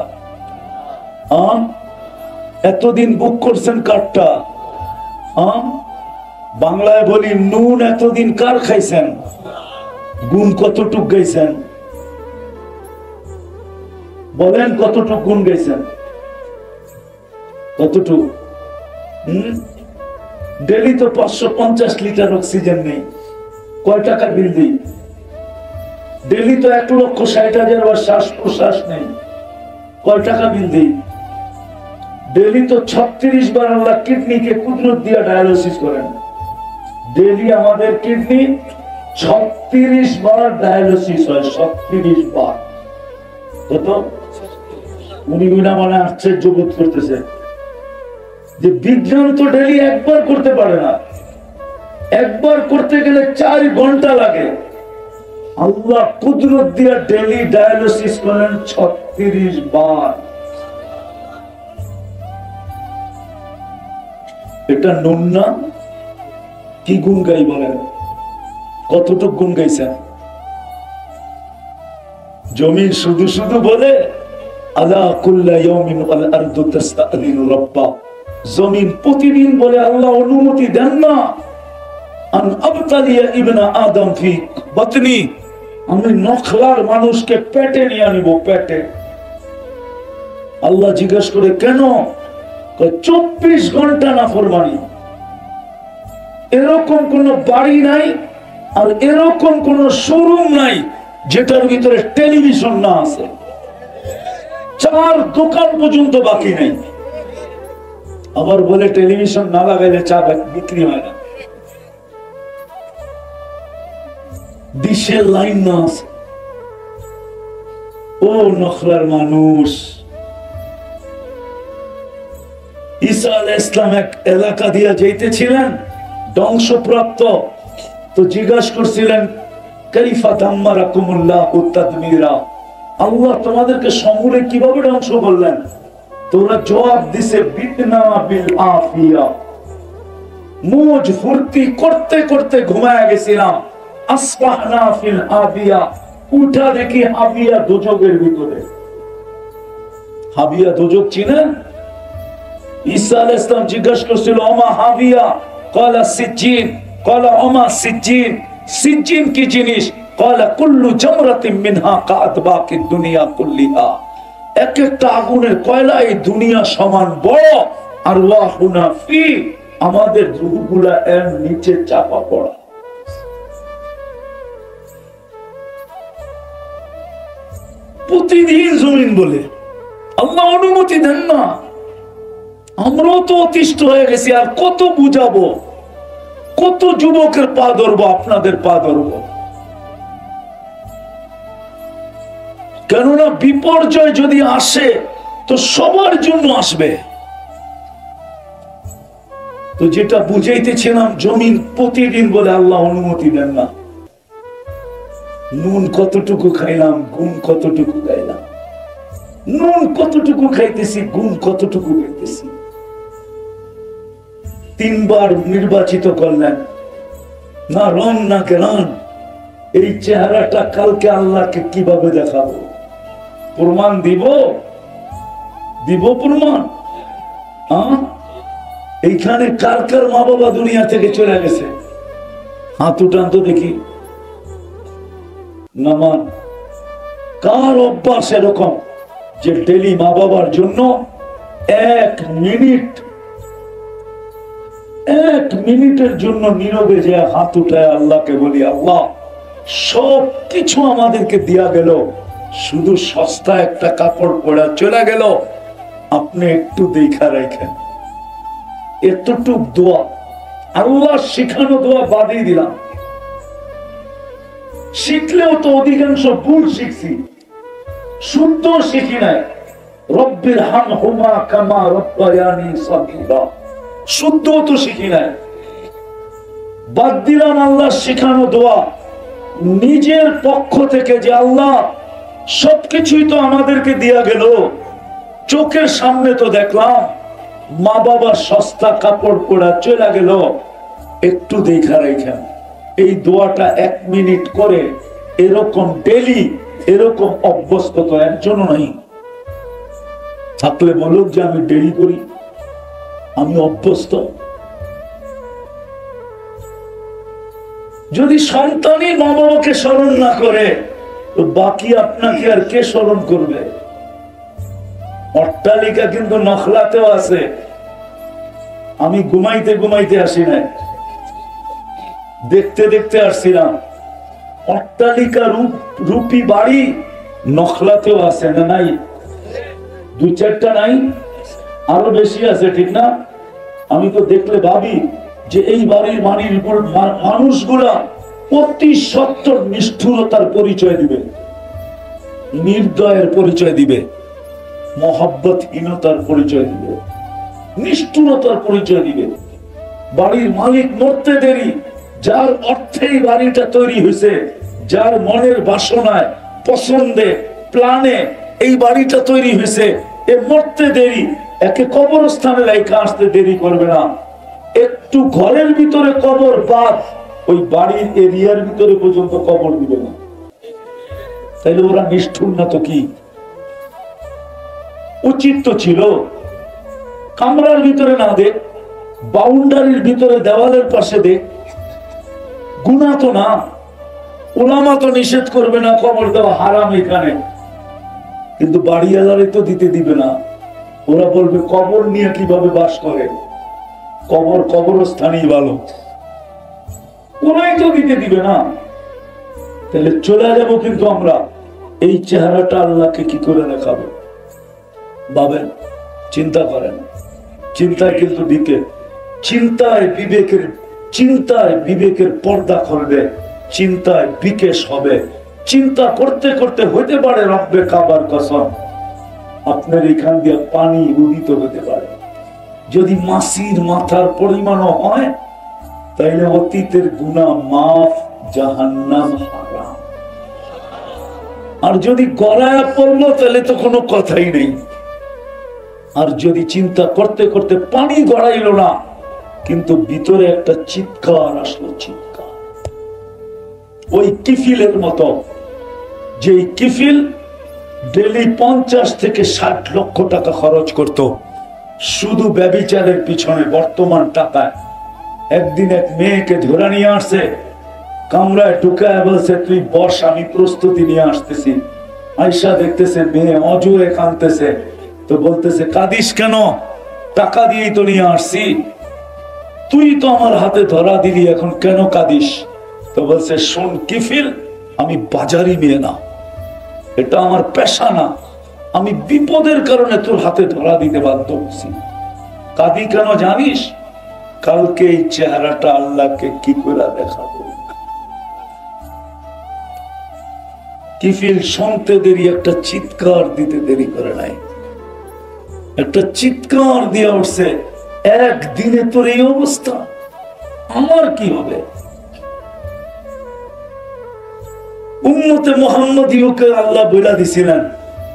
এতদিন বুক করছেন কার্ডটা? বাংলায় বলি নুন এতদিন কার খাইছেন? গুণ কতটুক গাইছেন? বলেন কতটুক গুণ গাইছেন? কতটুক? ডেলি তো 550 লিটার অক্সিজেন নেই, কয় টাকা বিল দিই? ডেলি তো 1,60,000 বার শ্বাস প্রশ্বাস নেই, কয় টাকা বিল দিই? ডেলি তো 36 বার আল্লাহ কিডনিকে কুদরত দিয়া ডায়ালিসিস করেন। ডেলি আমাদের কিডনি 36 বার ডায়ালিসিস হয়, 36 বার। কত? উনি মানে আশ্চর্য বোধ করতেছে যে বিজ্ঞান তো ডেলি একবার করতে পারে না, একবার করতে গেলে 4 ঘন্টা লাগে। আল্লাহ কুদরত দিয়া ডেলি ডায়ালিসিস করেন 36 বার। এটা নুন না? কি গুণ গাই বলেন? কতটুক গুণ গাইছেন? জমিন শুধু শুধু বলে আলা কুল্লা ইয়াউমিন ওয়াল আরদু তাস্তাযিনু রাব্বা। জমিন প্রতিদিন বলে আল্লাহ অনুমতি দেন না, আন আবতালিয়া ইবনা আদম ফি বাতনি, আমি নখলার মানুষকে পেটে নিয়ে আনিব, পেটে। আল্লাহ জিজ্ঞেস করে কেন? 24 ঘন্টা নাফরমানি। এরকম কোন বাড়ি নাই আর এরকম কোন শোরুম নাই যেটার ভিতরে টেলিভিশন না আছে। 4 দোকান পর্যন্ত বাকি নেই। আবার বলে টেলিভিশন না লাগাইলে চা বিক্রি হয় না। ডিশের লাইন না আছে। ও নখলার মানুষ, ঈসা আলাইহিস সালাম এক এলাকা দিয়া যাইতেছিলেন, ধ্বংসপ্রাপ্ত। তো জিজ্ঞাসা করছিলেন কাইফা দাম্মারাকুমুল্লাহু তাদমিরা, আল্লাহ তোমাদেরকে সমূলে কিভাবে ধ্বংস করলেন? তোরা জবাব দিছে বিতনা বিল আফিয়া, মুজ ফুর্তি করতে করতে ঘুমায় গেছিলাম। আসবাহনা ফিল আবিয়া, উঠা দেখি হাবিয়া দোজখের ভিতরে। হাবিয়া দোজখ চিনেন? ঈসা আলাইহিস সালাম জিজ্ঞাসা করছিল ওমা হাবিয়া, ক্বালা সিজ্জিন, ক্বালা ওমা সিজ্জিন, সিজ্জিন কি জিনিস? ক্বালা কুল্লু জামরাতিন মিনহা কাআতবাকিদ দুনিয়া কুল্লিহা, এক একটা আগুনের কয়লা এই দুনিয়া সমান বড়। আর ওয়াহুনা ফি, আমাদের রূহগুলা এর নিচে চাপা পড়া। প্রতিদিন জমিন বলে আল্লাহ অনুমতি দেন না। আমরাও তো অতিষ্ঠ হয়ে গেছি, আর কত বুঝাবো? কত যুবকের পা ধরবো? আপনাদের পা ধরবো? কেননা বিপর্যয় যদি আসে তো সবার জন্য আসবে। তো যেটা বুঝাইতেছিলাম, জমিন প্রতিদিন বলে আল্লাহ অনুমতি দেন না। নুন কতটুকু খাইলাম, গুণ কতটুকু খাইলাম। নুন কতটুকু খাইতেছি, গুণ কতটুকু খাইতেছি। 3 বার নির্বাচিত করলেন, না রং না গ্রান। এই চেহারাটা কালকে আল্লাহকে কিভাবে দেখাবো? প্রমাণ দিব? দিব প্রমাণ? এইখানে কার কার মা বাবা দুনিয়া থেকে চলে গেছে? হাত উঠান তো দেখি। নামান কার অভ্যাস এরকম যে ডেলি মা বাবার জন্য 1 মিনিটের জন্য নীরবে যে হাত উঠায় আল্লাহকে বলি, আল্লাহ সব কিছু আমাদেরকে দিয়া গেল, শুধু সস্তা একটা কাপড় পরা চলে গেল, আপনি একটু দেখা রাখেন। এতটুক দোয়া, আল্লাহ শিখানো দোয়া বাদই দিলাম। শিখলেও তো অধিকাংশ ভুল শিখছি, শুদ্ধ শিখি নাই। রব্বির হামহুমা কামা রব্বায়ানি সগীরা, শুদ্ধ তো শিখি নাই। বাদ দিলাম আল্লাহ শিখানো দোয়া। নিজের পক্ষ থেকে যে আল্লাহ সবকিছুই তো আমাদেরকে দিয়া গেল, চোখের সামনে তো দেখলাম মা বাবার সস্তা কাপড় পরা চলে গেল, একটু দেখা রেখেন। এই দোয়াটা 1 মিনিট করে এরকম ডেলি এরকম অভ্যস্ত তো একজনও নাই। থাকলে বলুক যে আমি ডেলি করি, আমি অভ্যস্ত। যদি সন্তানই মা বাবাকে স্মরণ না করে তো বাকি আপনাকে আর কে স্মরণ করবে? অট্টালিকা কিন্তু নখলাতেও আছে। আমি ঘুমাইতে ঘুমাইতে আসি নাই, দেখতে দেখতে আসছিলাম। অট্টালিকা রূপী বাড়ি নখলাতেও আছে না নাই? 2-4টা নাই, আরো বেশি আছে, ঠিক না? আমি তো দেখলে ভাবি যে এই বাড়ির মানুষগুলা অতি সত্তর নিষ্ঠুরতার পরিচয় দিবে, নির্দয়ের পরিচয় দিবে, মহব্বতহীনতার পরিচয় দিবে, নিষ্ঠুরতার পরিচয় দিবে। বাড়ির মালিক মরতে দেরি, যার অর্থেই বাড়িটা তৈরি হয়েছে, যার মনের বাসনায় পছন্দে প্ল্যানে এই বাড়িটা তৈরি হয়েছে, এ মরতে দেরি, একে কবরস্থানে রেখে আসতে দেরি করবে না। একটু ঘরের ভিতরে কবর বাদ, ওই বাড়ির এরিয়ার ভিতরে পর্যন্ত কবর দিবে না। তাইলে ওরা নিষ্ঠুর না তো কি? উচিত তো ছিল কামরার ভিতরে না দেখ, বাউন্ডারির ভিতরে দেওয়ালের পাশে দেখ। গুনাহ তো না, উলামা তো নিষেধ করবে না কবর দেওয়া হারাম এখানে, কিন্তু বাড়িওয়ালারে তো দিতে দিবে না। ওরা বলবে কবর নিয়ে কিভাবে বাস করে, কবরস্থানই ভালো, ওরাই তো দিতে দিবে না। তাহলে চলে যাব, কিন্তু আমরা এই চেহারাটা আল্লাহকে কি করে দেখাবো? ভাবেন, চিন্তা করেন। চিন্তায় কিন্তু চিন্তায় বিবেকের পর্দা খুলবে, চিন্তায় বিকেশ হবে। চিন্তা করতে করতে হতে পারে রব্বে কাবার কসম আপনার এখান দিয়ে পানি উদিত হতে পারে। যদি মাসির মাথার পরিমাণও হয় তাইলে অতীতের গুনাহ মাফ, জাহান্নাম হারাম। আর যদি গড়ায় পড়লো তাহলে তো কোনো কথাই নেই। আর যদি চিন্তা করতে করতে পানি গড়াইল না, কিন্তু ভিতরে একটা চিৎকার আসলো, চিৎকার ওই কিফিলের মতো, যে কিফিল ডেলি 50 থেকে 60 লক্ষ টাকা খরচ করত শুধু ব্যভিচারের পিছনে। বর্তমান টাকায় একদিন এক মেয়েকে ধরে নিয়ে আসছে, কামরায় ঢুকায় বলছে তুই বস, আমি প্রস্তুতি নিয়ে আসতেছি। আয়সা দেখতেছে মেয়ে অজুরে কাঁদতেছে, তো বলতেছে কাঁদিস কেন? টাকা দিয়েই তো নিয়ে আসছি, তুই তো আমার হাতে ধরা দিলি, এখন কেন কাঁদিস? তো বলছে শোন কিফিল, আমি বাজারি মেয়ে না, এটা আমার পেশা না, আমি বিপদের কারণে তোর হাতে ধরা দিতে বাধ্য হচ্ছি। কাঁদি কেন জানিস? কালকে এই চেহারাটা আল্লাহকে কি করে দেখাবো। কিফিল শুনতে দেরি, একটা চিৎকার দিতে দেরি করে নাই, একটা চিৎকার দিয়ে উঠছে, একদিনে তোর এই অবস্থা, আমার কি হবে? উম্মতে মুহাম্মদীকে আল্লাহ বলে দিছিলেন,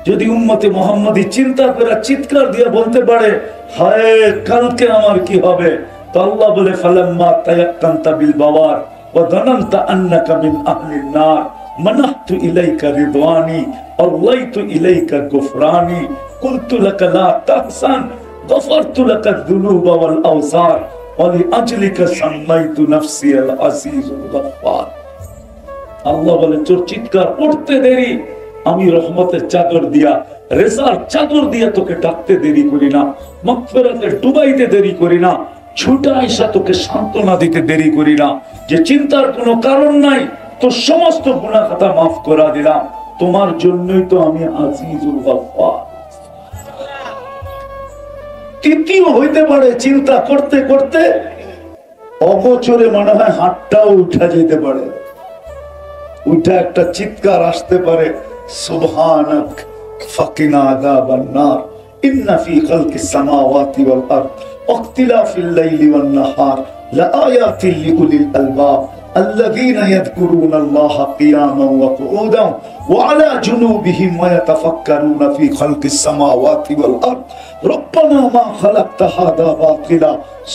যদি উম্মতে মুহাম্মদী চিন্তা করে চিৎকার দিয়ে বলতে পারে হায় কালকে আমার কি হবে, তো আল্লাহ বলে ফালাম্মা তায়াক্কানতা বিল বাওয়ার ওয়া যানানতা আন্নাকা মিন আহলিন নার মানাহতু ইলাইকা রিদওয়ানি আল্লাইতু ইলাইকা গুফরানি কুলতু লাকা লা তাহসান গফারতু লাকা যুনুবা ওয়াল আওসার ওয়া লিআজলিকা সাম্মাইতু নাফসি আল আজিজুল গফফার। আল্লাহ বলে তোর চিৎকার পড়তে দেরি, আমি রহমতের চাদর দিয়া, রেজার চাদর দিয়া তোকে ডাকতে দেরি করি না, মাগফিরাতে ডুবাইতে দেরি করি না, ছুটে আইসা তোকে সান্ত্বনা দিতে দেরি করি না। যে চিন্তার কোনো কারণ নাই, তোর সমস্ত গুনাহ খাতা মাফ করে দিলাম, তোমার জন্যই তো আমি আজিজুল গফফার। তৃতীয় হইতে পারে চিন্তা করতে করতে অগোচরে মনে হয় হাতটাও উঠা যেতে পারে, উঠা একটা চিৎকার আসতে পারে, সুবহানাক ফাকিনা আযাবান নার ইন্না ফি খালকিস সামাওয়াতি ওয়াল আরদ ওয়াখতিলাফিল লাইলি ওয়ান নাহার লাআয়াতিন লিউলিল আলবাব الذين يذكرون الله قياما وقعودا وعلى جنوبهم ويتفكرون في خلق السماوات والأرض ربنا ما خلقت هذا باطلا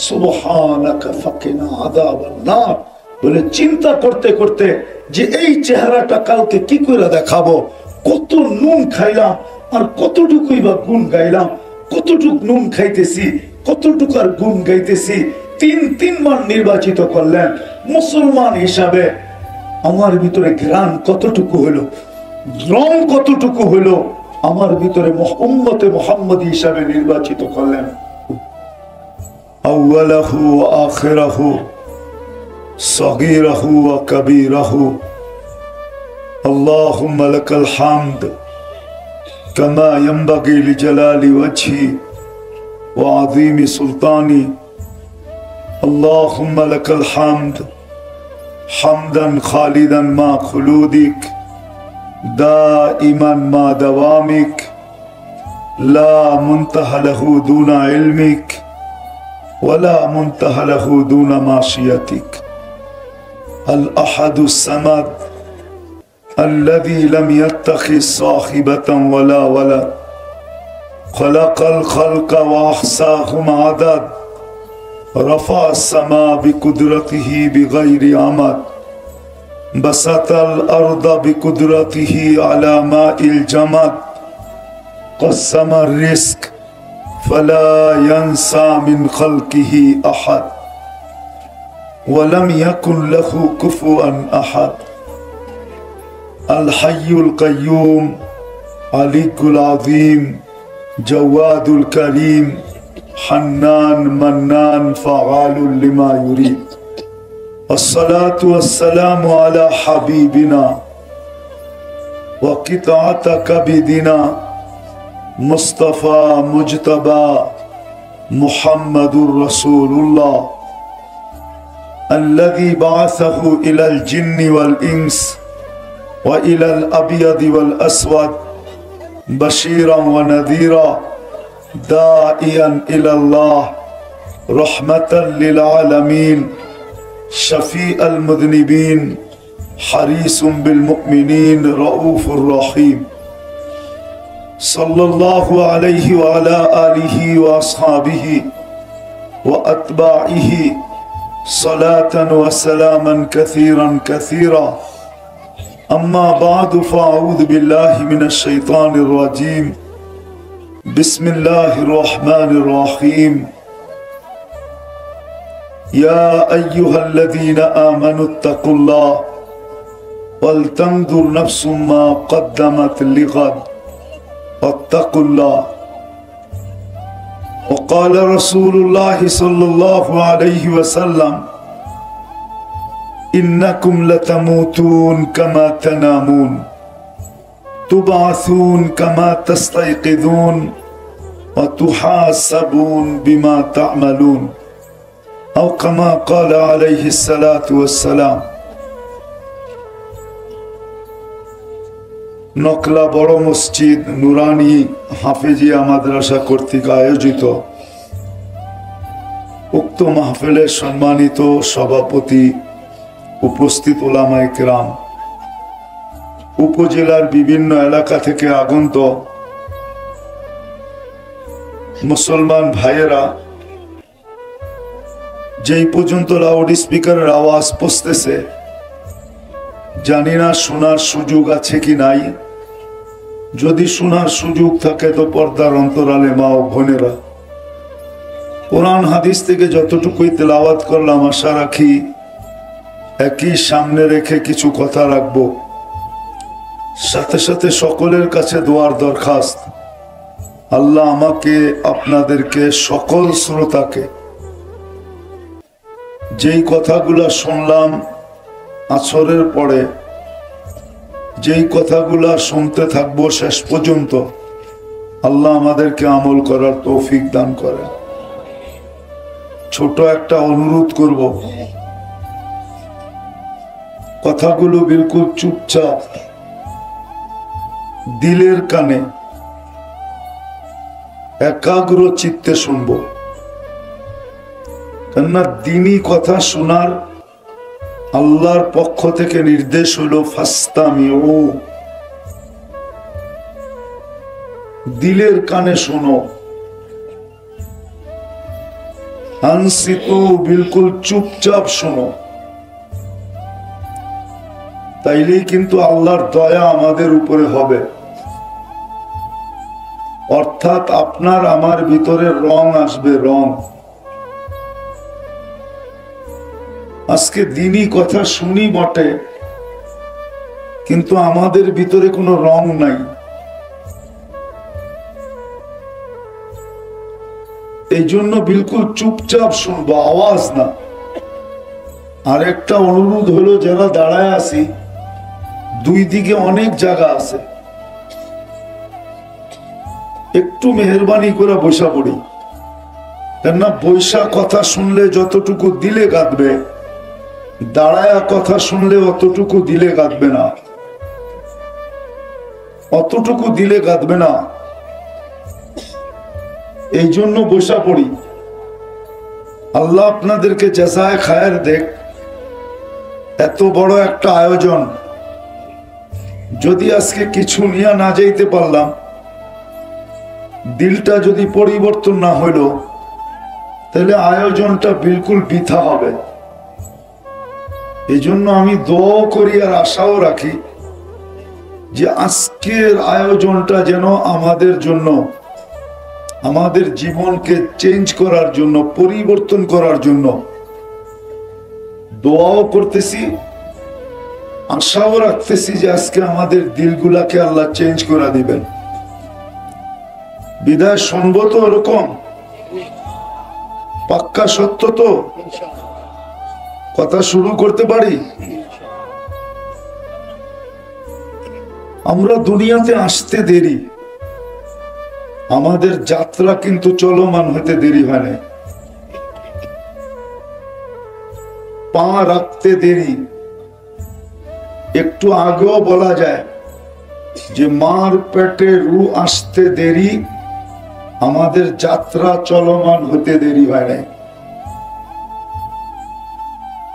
سبحانك فقنا عذاب النار বলে চিন্তা করতে করতে যে এই চেহারাটা কালকে কি করে দেখাবো, কত নুন খাইলাম আর কতটুকুই বা গুণ গাইলাম, কতটুক নুন খাইতেছি, কতটুকু আর গুণ গাইতেছি। তিনবার নির্বাচিত করলেন মুসলমান হিসাবে। আমার ভিতরে ঘ্রাণ কতটুকু হলো, রং কতটুকু হলো, আমার ভিতরে উম্মতে মুহাম্মদী হিসাবে নির্বাচিত করলেন। আউয়ালাহু ওয়া আখিরাহু সগীরাহু ওয়া কবীরাহু আল্লাহুম্মা লাকাল হামদ কামা ইয়ানবাগি লিজালালি ওয়াজহি ওয়া আযীমি সুলতানি আল্লাহুম্মা লাকাল হামদ হামদান খালিদান মা খুলুদিক দাইমান মা দাওয়ামিক লা মুনতাহা লাহু দুনা ইলমিক ওয়ালা মুনতাহা লাহু দুনা মাশিয়াতিক আল আহাদুস সামাদ الذي لم يتخذ صاحبة ولا ولد خلق الخلق وأحصاهم عدد رفع السماء بقدرته بغير عمد بسط الأرض بقدرته على ماء الجمد قسم الرزق فلا ينسى من خلقه أحد ولم يكن له كفوا أحد الحي القيوم علي العظيم جواد الكريم حنان منان فعال لما يريد الصلاة والسلام على حبيبنا وقطعة كبدنا مصطفى مجتبى محمد رسول الله الذي بعثه إلى الجن والإنس وإلى الأبيض والأسود بشيرا ونذيرا داعيا إلى الله رحمة للعالمين شفيع المذنبين حريص بالمؤمنين رؤوف رحيم صلى الله عليه وعلى آله وأصحابه وأتباعه صلاة وسلاما كثيرا كثيرا أما بعد فأعوذ بالله من الشيطان الرجيم بسم الله الرحمن الرحيم يا أيها الذين آمنوا اتقوا الله ولتنظر نفس ما قدمت لغد واتقوا الله وقال رسول الله صلى الله عليه وسلم إنكم لتموتون كما تنامون تبعثون كما تستيقظون وتحاسبون بما تعملون أو كما قال عليه الصلاة والسلام নকলা বড় মসজিদ নুরানি হাফেজিয়া মাদ্রাসা কর্তৃক আয়োজিত উক্ত মাহফিলের সম্মানিত সভাপতি, উপস্থিত উলামায়ে কেরাম, উপজেলার বিভিন্ন এলাকা থেকে আগত মুসলমান ভাইয়েরা, যেই পর্যন্ত লাউড স্পিকারের আওয়াজ পৌঁছতেছে জানি না শোনার সুযোগ আছে কি নাই। যদি শোনার সুযোগ থাকে তো পর্দার অন্তরালে মা ও বোনেরা, কোরআন হাদিস থেকে যতটুকুই তেলাওয়াত করলাম আশা রাখি একই সামনে রেখে কিছু কথা রাখবো। সাথে সাথে সকলের কাছে দোয়ার দরখাস্ত, আল্লাহ আমাকে আপনাদেরকে সকল শ্রোতাকে যেই কথাগুলা শুনলাম আসরের পরে, যেই কথাগুলা শুনতে থাকবো শেষ পর্যন্ত, আল্লাহ আমাদেরকে আমল করার তৌফিক দান করেন। ছোট একটা অনুরোধ করব, কথাগুলো বিলকুল চুপচাপ দিলের কানে একাগ্র চিত্তে শুনবো, কেননা দিনই কথা শোনার আল্লাহর পক্ষ থেকে নির্দেশ হলো ফাস্তামিউ, দিলের কানে শোনো। আনসিতু, বিলকুল চুপচাপ শোনো। তাইলেই কিন্তু আল্লাহর দয়া আমাদের উপরে হবে। অর্থাৎ আপনার আমার ভিতরে রং আসবে, রং। আজকে দিনই কথা শুনি বটে, কিন্তু আমাদের ভিতরে কোনো রং নাই। এই জন্য বিলকুল চুপচাপ শুনবো, আওয়াজ না। আর একটা অনুরোধ হলো, যারা দাঁড়ায় আছি, দুই দিকে অনেক জায়গা আছে, একটু মেহরবানি করে বসা পড়ি। কেননা বৈশা কথা শুনলে যতটুকু দিলে গাঁথবে, দাঁড়ায়া কথা শুনলে অতটুকু দিলে গাঁথবে না, অতটুকু দিলে গাঁথবে না। এই জন্য বসা পড়ি। আল্লাহ আপনাদেরকে জাযায়ে খায়ের দেখ। এত বড় একটা আয়োজন, যদি আজকে কিছু নিয়ে না যাইতে পারলাম, দিলটা যদি পরিবর্তন না হইল, তাহলে আয়োজনটা বিলকুল বৃথা হবে। এই জন্য আমি দোয়া করি আর আশাও রাখি যে আজকের আয়োজনটা যেন আমাদের জন্য, আমাদের জীবনকে চেঞ্জ করার জন্য, পরিবর্তন করার জন্য দোয়াও করতেছি, আশাও রাখতেছি যে আজকে আমাদের দিলগুলাকে আল্লাহ চেঞ্জ করে দিবেন। বিদায় শুনবো তো ওরকম? পাক্কা সত্য তো? কথা শুরু করতে পারি? আমরা দুনিয়াতে আসতে দেরি, আমাদের যাত্রা কিন্তু চলমান হতে দেরি হয় না। পা রাখতে দেরি, একটু আগেও বলা যায় যে মার পেটে রু আসতে দেরি, আমাদের যাত্রা চলমান হতে দেরি হয় না।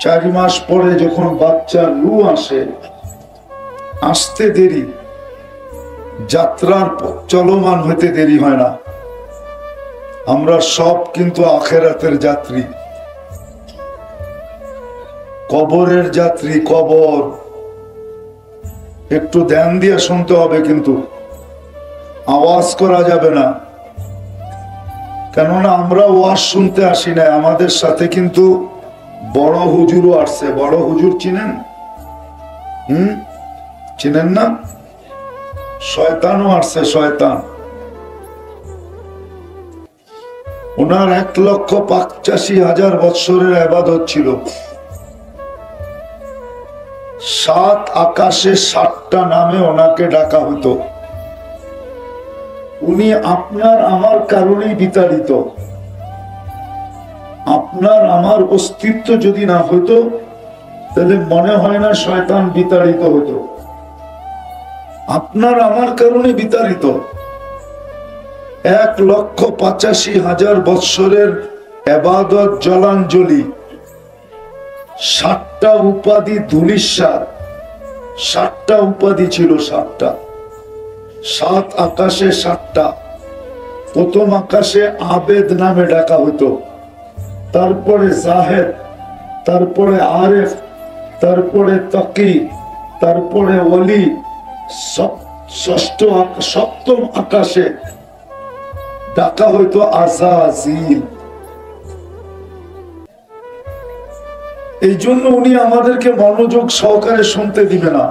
4 মাস পরে যখন বাচ্চার রু আসে, আসতে দেরি, যাত্রার চলমান হতে দেরি হয় না। আমরা সব কিন্তু আখিরাতের যাত্রী, কবরের যাত্রী। কবর একটু ধ্যান দিয়ে শুনতে হবে, কিন্তু আওয়াজ করা যাবে না। কেননা আমরা ওয়াজ শুনতে আসি না, আমাদের সাথে কিন্তু বড় হুজুরও আসছে। বড় হুজুর চিনেন? চিনেন না? শয়তানও আসছে, শয়তান। ওনার 1,85,000 বৎসরের ইবাদত ছিল। 7 আকাশে 7টা নামে ওনাকে ডাকা হতো। উনি আপনার আমার কারণেই বিতাড়িত। আপনার আমার অস্তিত্ব যদি না হতো, তাহলে মনে হয় না শয়তান বিতাড়িত হতো। আপনার আমার কারণে বিতাড়িত। 1,85,000 বৎসরের ইবাদত জলাঞ্জলি, 7টা উপাধি ধূলিসাৎ, 7টা উপাধি ছিল, 7টা। 7 আকাশে 7টা। প্রথম আকাশে আবেদ নামে ডাকা হতো, তারপরে জাহেদ, তারপরে আরেফ, তারপরে তাকি, তারপরে ওলি। সপ্তম আকাশে ডাকা হইতো আযাজিল। এই জন্য উনি আমাদেরকে মনোযোগ সহকারে শুনতে দিবে না।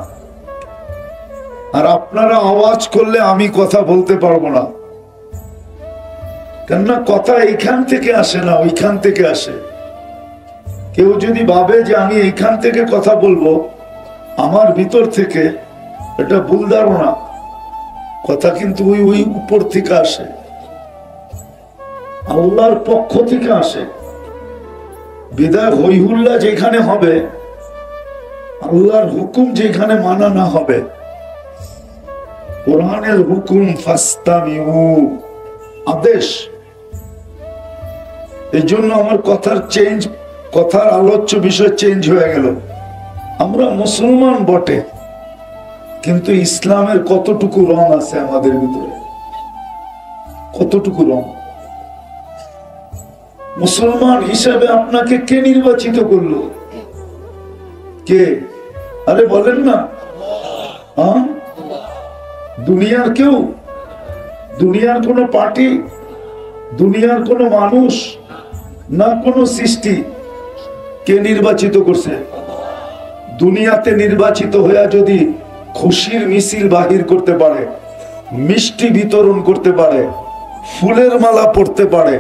আর আপনারা আওয়াজ করলে আমি কথা বলতে পারবো না, কেননা কথা এইখান থেকে আসে না, ওইখান থেকে আসে। কেউ যদি ভাবে যে আমি এইখান থেকে কথা বলবো, আমার ভিতর থেকে, এটা ভুল ধারণা। কথা কিন্তু ওই উপর থেকে আসে, আল্লাহর পক্ষ থেকে আসে। বিদায় হইহুল্লাহ যেখানে হবে, আল্লাহর হুকুম যেখানে মানা না হবে, কোরআনের হুকুম ফাস্তামিউ, আদেশ। এই জন্য আমার কথার আলোচ্য বিষয় চেঞ্জ হয়ে গেল। আমরা মুসলমান বটে, কিন্তু ইসলামের কতটুকু রং আছে আমাদের ভিতরে? কতটুকু রং? মুসলমান হিসেবে আপনাকে কে নির্বাচিত করলো? কে? আরে বলেন না, হ্যাঁ? দুনিয়ার কেউ, দুনিয়ার কোন পার্টি, দুনিয়ার কোন মানুষ, না কোন সৃষ্টি, কে নির্বাচিত করছে? দুনিয়াতে নির্বাচিত হয়ে যদি খুশির মিছিল বাহির করতে পারে, মিষ্টি বিতরণ করতে পারে, ফুলের মালা পড়তে পারে,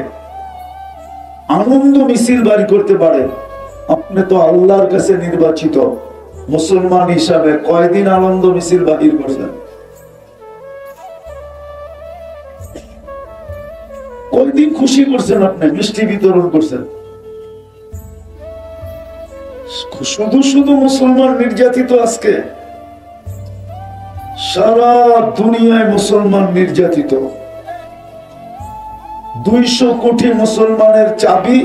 আনন্দ মিছিল বাড়ি করতে পারে, আপনি তো আল্লাহর কাছে নির্বাচিত মুসলমান হিসাবে কয়দিন আনন্দ মিছিল বাহির করছেন? কয়দিন খুশি করছেন? আপনি মিষ্টি বিতরণ করছেন? শুধু শুধু মুসলমান নির্যাতিত। আজকে সারা দুনিয়ায় মুসলমান নির্যাতিত। 200 কোটি মুসলমানের চাবি,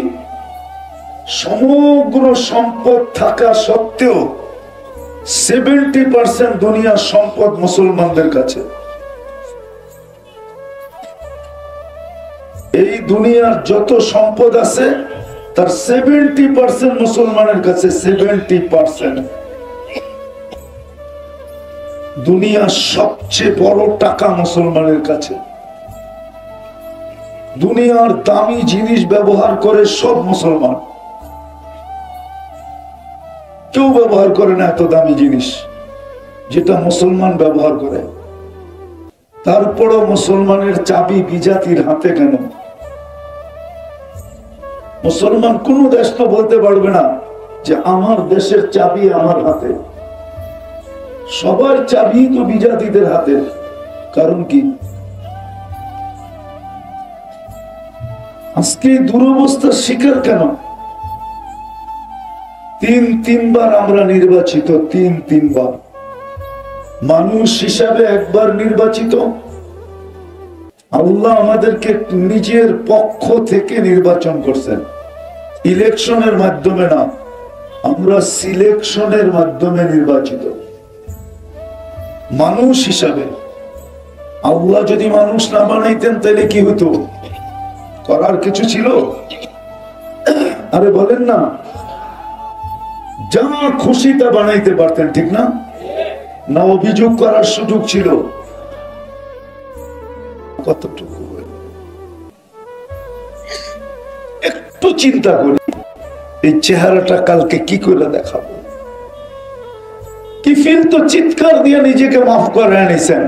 সমগ্র সম্পদ থাকা সত্ত্বেও 70% দুনিয়ার সম্পদ মুসলমানদের কাছে। এই দুনিয়ার যত সম্পদ আছে তার 70% মুসলমানের কাছে। 70%। দুনিয়ার সবচেয়ে বড় টাকা মুসলমানের কাছে। দুনিয়ার দামি জিনিস ব্যবহার করে সব মুসলমান। কেউ ব্যবহার করে না এত দামি জিনিস যেটা মুসলমান ব্যবহার করে। তারপরও মুসলমানের চাবি বিজাতির হাতে কেন? মুসলমান কোন দেশ তো বলতে পারবে না যে আমার দেশের চাবি আমার হাতে। সবার চাবি তো বিজাতিদের হাতে। কারণ কি? আজকে দুরবস্থার শিকার কেন? তিনবার আমরা নির্বাচিত, তিনবার মানুষ হিসাবে একবার নির্বাচিত। আল্লাহ আমাদেরকে নিজের পক্ষ থেকে নির্বাচন করছেন, ইলেকশনের মাধ্যমে না, আমরা সিলেকশনের মাধ্যমে নির্বাচিত মানুষ হিসাবে। আল্লাহ যদি মানুষ না বানাইতেন তাহলে কি হতো? করার কিছু ছিল? আরে বলেন না, যা খুশি তা বানাইতে পারতেন, ঠিক না? না অভিযোগ করার সুযোগ ছিল? কতটুকু একটু চিন্তা করি, এই চেহারাটা কালকে কি করে দেখাবো? কি ফিল তো চিৎকার দিয়ে নিজেকে মাফ করে আনিছেন।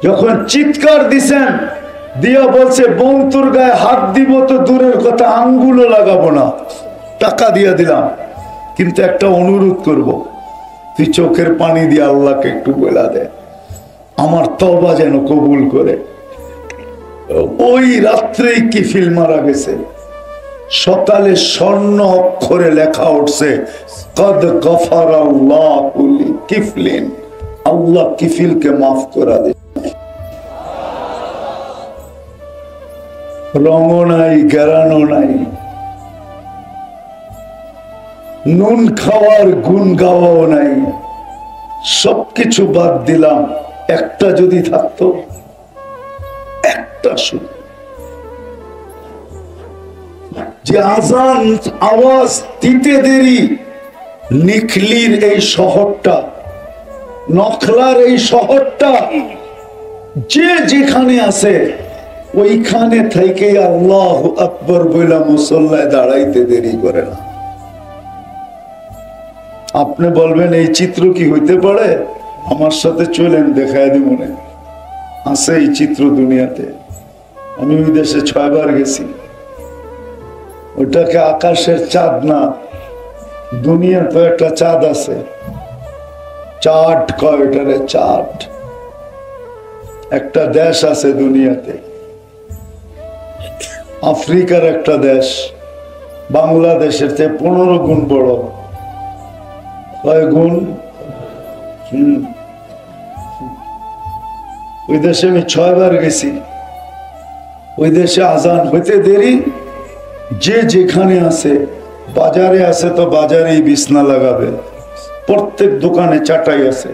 যখন চিৎকার দিছেন, দিয়া বলছে বন্ধুর গায়ে হাত দিব তো দূরের কথা, আঙ্গুলও লাগাবো না, টাকা দিয়ে দিলাম, কিন্তু একটা অনুরোধ করব, তুই চোখের পানি দিয়ে আল্লাহকে একটু বলা দে আমার তওবা যেন কবুল করে। ওই রাত্রেই কি ফিল মারা গেছে। সকালে স্বর্ণ অক্ষরে লেখা উঠছে, কদ গফারাল্লাহু লিকিফলিন, আল্লাহ কিফিলকে মাফ করে দে। রঙও নাই, গেরানো নাই, নুন খাওয়ার গুণ গাওয়াও নাই, সবকিছু বাদ দিলাম। একটা যদি থাকতো, একটা শুধু, যে আজান আওয়াজ দিতে দেরি নিখলির এই শহরটা, নখলার এই শহরটা, যে যেখানে আছে ওইখানে থেকে আল্লাহু আকবার বইলা মুসল্লায় দাঁড়াইতে দেরি করে না। আপনি বলবেন এই চিত্র কি হইতে পারে? আমার সাথে চলেন, দেখায় দিব মনে আছে এই চিত্র দুনিয়াতে। আমি ওই দেশে 6 বার গেছি। ওইটাকে আকাশের চাঁদ না, দুনিয়া তো একটা চাঁদ আছে, চাঁদ কয় ওটারে, চাঁদ। একটা দেশ আছে দুনিয়াতে, আফ্রিকার একটা দেশ, বাংলাদেশের চেয়ে 15 গুণ বড়। কয় গুণ? ওই দেশে আমি 6 বার গেছি। ওই দেশে আজান হইতে দেরি, যে যেখানে আছে, বাজারে আছে তো বাজারেই বিছনা লাগাবে, প্রত্যেক দোকানে চাটাই আছে,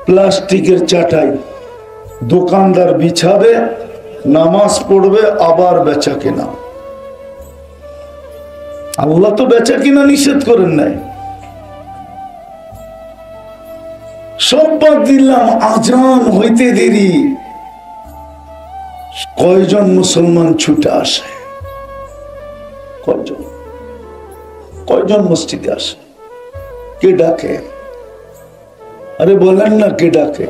প্লাস্টিকের চাটাই, দোকানদার বিছাবে, নামাজ পড়বে, আবার বেচা কেনা। আল্লাহ তো বেচা কিনা নিষেধ করেন নাই। সব বাদ দিলাম, আজান হইতে দেরি কয়জন মুসলমান ছুটে আসে? কয়জন? কয়জন মসজিদে আসে? কে ডাকে? আরে বলেন না, কে ডাকে?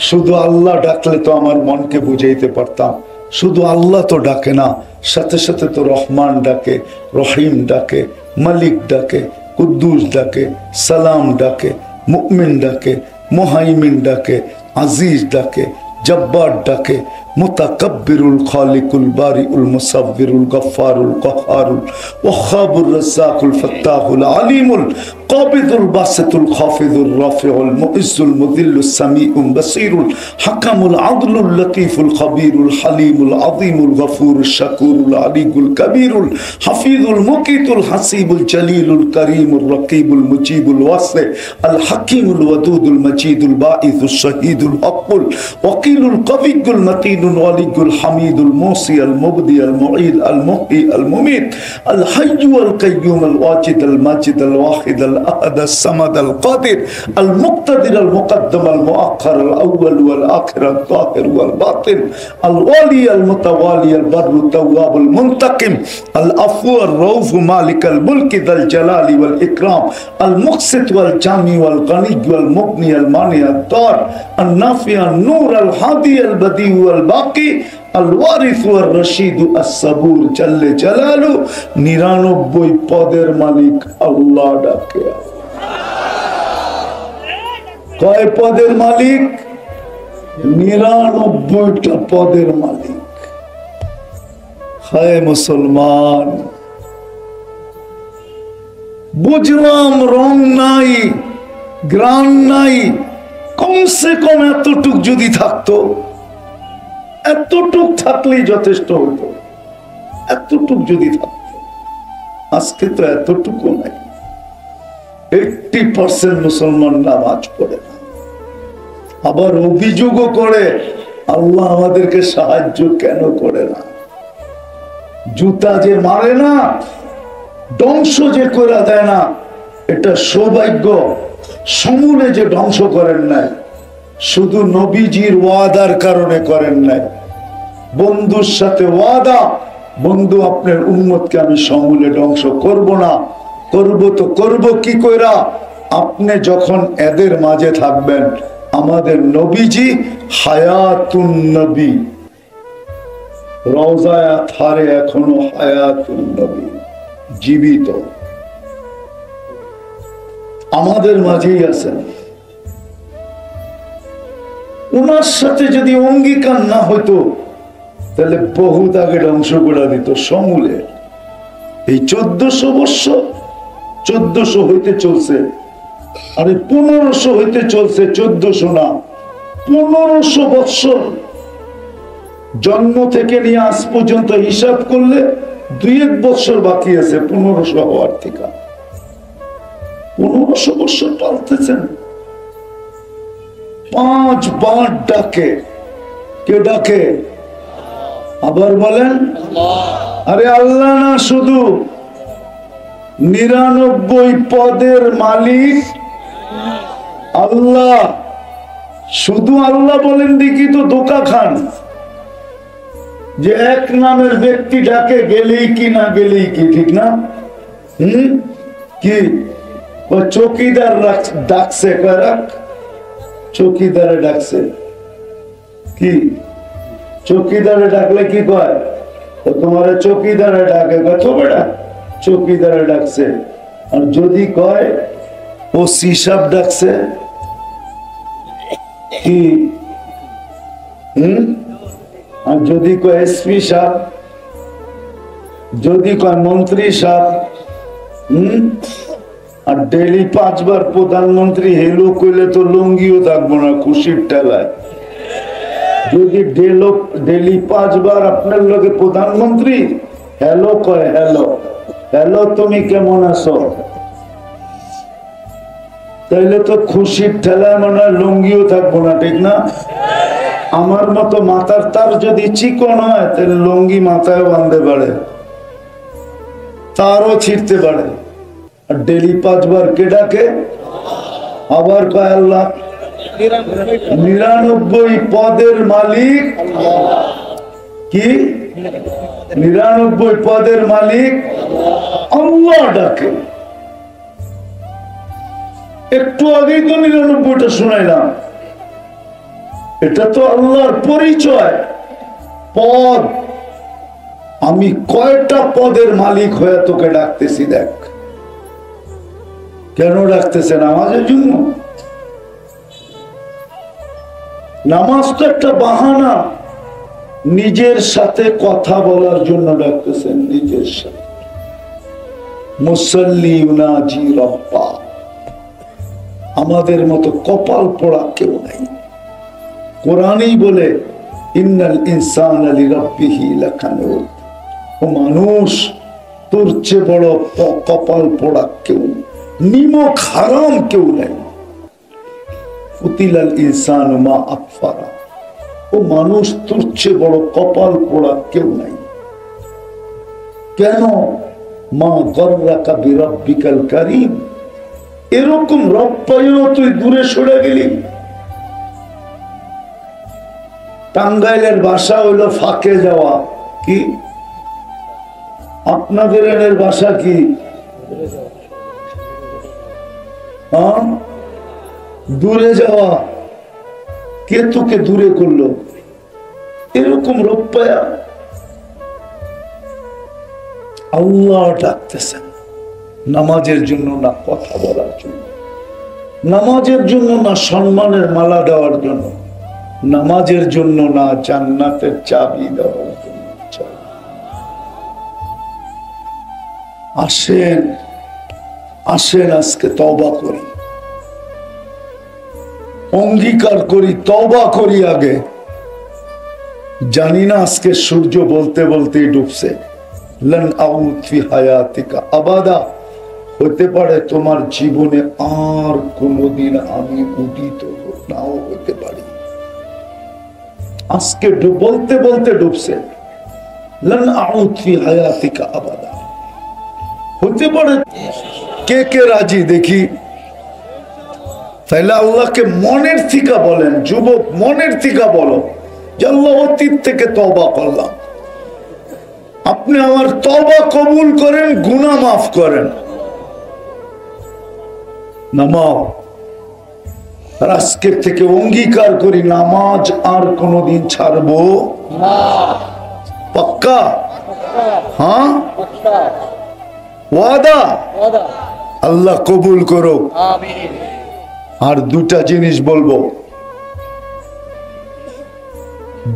শুধু আল্লাহ ডাকলে তো আমার মনকে বুঝাইতে পারতাম। শুধু আল্লাহ তো ডাকে না, সাথে সাথে তো রহমান ডাকে, রহিম ডাকে, মালিক ডাকে, কুদ্দুস ডাকে, সালাম ডাকে, মুমিন ডাকে, মুহাইমিন ডাকে, আজিজ ডাকে, জব্বার ডাকে, মুতাকাব্বিরুল খালিকুল বারিউল মুসাব্বিরুল গফফারুল কহারুল ওয়াহাবুর রাজ্জাকুল ফাত্তাহুল আলিমুল কাবিদুল বাসিতুল খাফিদুর রাফিউল মুইজ্জুল মুযিল্লুস সামিউল বাসীরুল হাকামুল আদলুল লতীফুল খবীরুল হালিমুল আযীমুল গফুরুশ শাকুরুল আলিয়ুল কবীরুল হাফিজুল মুকিতুল হাসিবুল জলিলুল করিমুর রকিবুল মুজিবুল ওয়াসি আল হাকিমুল ওয়াদুদুল মজিদুল বাঈসুশ শহীদুল হকুল ওয়াকিলুল কবিয়ুল মতিন الولي الحميد الموصي المبدي المعيد المحيي المميت الحي القيوم الواجد الماجد الواحد الأحد الصمد القادر المقتدر المقدم المؤخر الأول والآخر الظاهر والباطن الوالي المتوالي البر التواب المنتقم العفو الرؤوف مالك الملك ذا الجلال والإكرام المقسط والجامع والغني والمغني المانع الضار النافع النور الهادي البديع والباقي الوارث والرشيد الصبور جل جلاله 99 পদের মালিক আল্লাহ ডাকে। কয় পদের মালিক? 99টা পদের মালিক। হায় মুসলমান, বুঝলাম রং নাই, গ্রাম নাই, কমসে কম এতটুক যদি থাকতো, এতটুক থাকলেই যথেষ্ট হতো। এতটুক যদি থাকতো, আজকে তো এতটুকু নাই। 80% মুসলমান নামাজ পড়ে না, আবার অভিযোগও করে আল্লাহ আমাদেরকে সাহায্য কেন করে না। জুতা যে মারে না, ধ্বংস যে করে দেয় না, এটা সৌভাগ্য। সমূলে যে ধ্বংস করেন নাই, শুধু নবীজির ওয়াদার কারণে করেন নাই। বন্ধুর সাথে ওয়াদা, বন্ধু আপনার উম্মতকে আমি সমূলে ধ্বংস করব না। করব তো করব কি কইরা? আপনি যখন এদের মাঝে থাকবেন। আমাদের নবীজি হায়াতুন নবী, রওজায়ে থারে এখনো হায়াতুন নবী, জীবিত আমাদের মাঝেই আছেন। ওনার সাথে যদি অঙ্গীকার না হইতো, তাহলে বহুত আগে ধ্বংস করে দিত সমূলে। এই 1400 বৎসর, 1400 হইতে চলছে, আরে 1500 হইতে চলছে, 1400 না, 1500 বৎসর। জন্ম থেকে নিয়ে আজ পর্যন্ত হিসাব করলে 2-1 বৎসর বাকি আছে 1500 হওয়ার থেকে। 1500 বৎসর পালতেছেন। 5 বার ডাকে। কে ডাকে? আবার বলেন, আরে আল্লাহ না, শুধু 99 পদের মালিক আল্লাহ। শুধু আল্লাহ বলেন দেখি তো ধোঁকা খান, যে এক নামের ব্যক্তি ডাকে গেলেই কি না গেলেই কি, ঠিক না? কি চৌকিদার ডাকছে, চৌকিদারে ডাকছে, কি চৌকিদারে ডাকলে কি কয়? তোমার চৌকিদারে ডাকে, বেটা চৌকিদারে ডাকছে। আর যদি কয় ও সিসাব ডাকছে, কি আর যদি কয় এসপি সাহেব, যদি কয় মন্ত্রী সাহেব, আর ডেলি 5 বার প্রধানমন্ত্রী হেলো কইলে তো লুঙ্গিও থাকবো না খুশির ঠেলায়। যদি ডেলি 5 বার আপনার লগে প্রধানমন্ত্রী হ্যালো কয়, হ্যালো হ্যালো তুমি কেমন আছো, তাইলে তো খুশির ঠেলায় মনে হয় লুঙ্গিও থাকবো না, ঠিক না? আমার মতো মাথার তার যদি চিকন হয়, তাহলে লুঙ্গি মাথায় বাঁধতে পারে। তারও ছিঁড়তে পারে। আর ডেলি 5 বার কে ডাকে? আবার কয় আল্লাহ। 99 পদের মালিক কি? 99 পদের মালিক আল্লাহ ডাকে। একটু আগেই তো 99টা শুনাইলাম। এটা তো আল্লাহর পরিচয়, পদ। আমি কয়টা পদের মালিক হয়ে তোকে ডাকতেছি দেখ। কেন ডাকতেছে? নামাজের জন্য। নামাজ তো একটা বাহানা, নিজের সাথে কথা বলার জন্য ডাকতেছেন। নিজের সাথে মুসাল্লি ইউনাজি রব্বা। আমাদের মতো কপাল পোড়া কেউ নাই। কোরআনই বলে ইন্নাল ইনসানা লিরাব্বিহি লাকানুদ। ও মানুষ, তোর চেয়ে বড় কপাল পোড়া কেউ, নিমক হারাম কেউ নাই। কুতিলাল ইনসানু মা আকফারা। ও মানুষ, তোর চেয়ে বড় কপাল পোড়া কেউ নাই। কেন? মা গররাকা বিরাব্বিকাল কারীম। এরকম রব পাইও তুই দূরে সরে গেলি। টাঙ্গাইলের ভাষা হইল ফাঁকে যাওয়া। কি? আপনাদের এর ভাষা কি? দূরে যাওয়া। কে তোকে দূরে করলো? এরকম রব পায়া আল্লাহ ডাকতেছেন। নামাজের জন্য না, কথা বলার জন্য। নামাজের জন্য না, সম্মানের মালা দেওয়ার জন্য। নামাজের জন্য না, জান্নাতের চাবি দেওয়ার জন্য। আসেন, আসেন, আজকে তওবা করি, অঙ্গীকার করি, তওবা করি। আগে জানি না আজকে সূর্য বলতে বলতেই ডুবছে। লান আউদ ফি হায়াতিকা আবাদা। হতে পারে তোমার জীবনে আর কোনোদিন আমি উদিত নাও হতে পারি। আজকে বলতে বলতে ডুবছে। লান আউদ ফি হায়াতিকা আবাদা। হতে পারে। কে কে রাজি দেখি? তাইলে আল্লাহকে মনের থিকা বলেন। যুবক, মনের থিকা বলো যে আল্লাহ, অতীত থেকে তওবা করলাম, আপনি আমার তওবা কবুল করেন, গুনাহ মাফ করেন। নামাও। আর আজকের থেকে অঙ্গীকার করি, নামাজ আর কোনোদিন ছাড়বো না। পাক্কা? হ্যাঁ, ওয়াদা? আল্লাহ কবুল করো। আর দুটা জিনিস বলবো।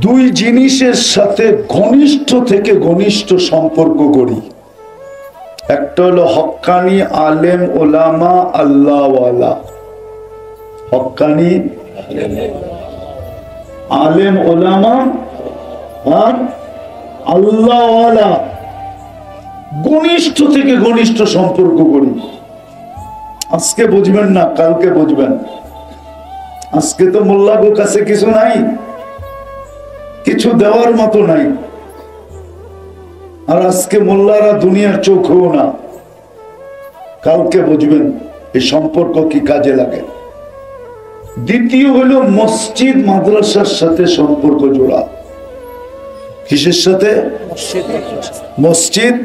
দুই জিনিসের সাথে ঘনিষ্ঠ থেকে ঘনিষ্ঠ সম্পর্ক করি। একটা হলো হক্কানি আলেম ওলামা আল্লাহওয়ালা। হক্কানি আলেম ওলামা আর আল্লাহওয়ালা, ঘনিষ্ঠ থেকে ঘনিষ্ঠ সম্পর্ক করি। আজকে বুঝবেন না, কালকে বুঝবেন। আজকে তো মোল্লার কাছে কিছু নাই, কিছু দেওয়ার মতো নাই। আর আজকে মোল্লারা দুনিয়ার চোখও না। কালকে বুঝবেন এই সম্পর্ক কি কাজে লাগে। দ্বিতীয় হলো মসজিদ মাদ্রাসার সাথে সম্পর্ক জোড়া। কিসের সাথে? মসজিদ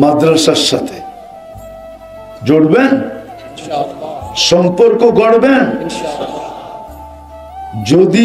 মাদ্রাসার সাথে জড়বেন, সম্পর্ক গড়বেন। যদি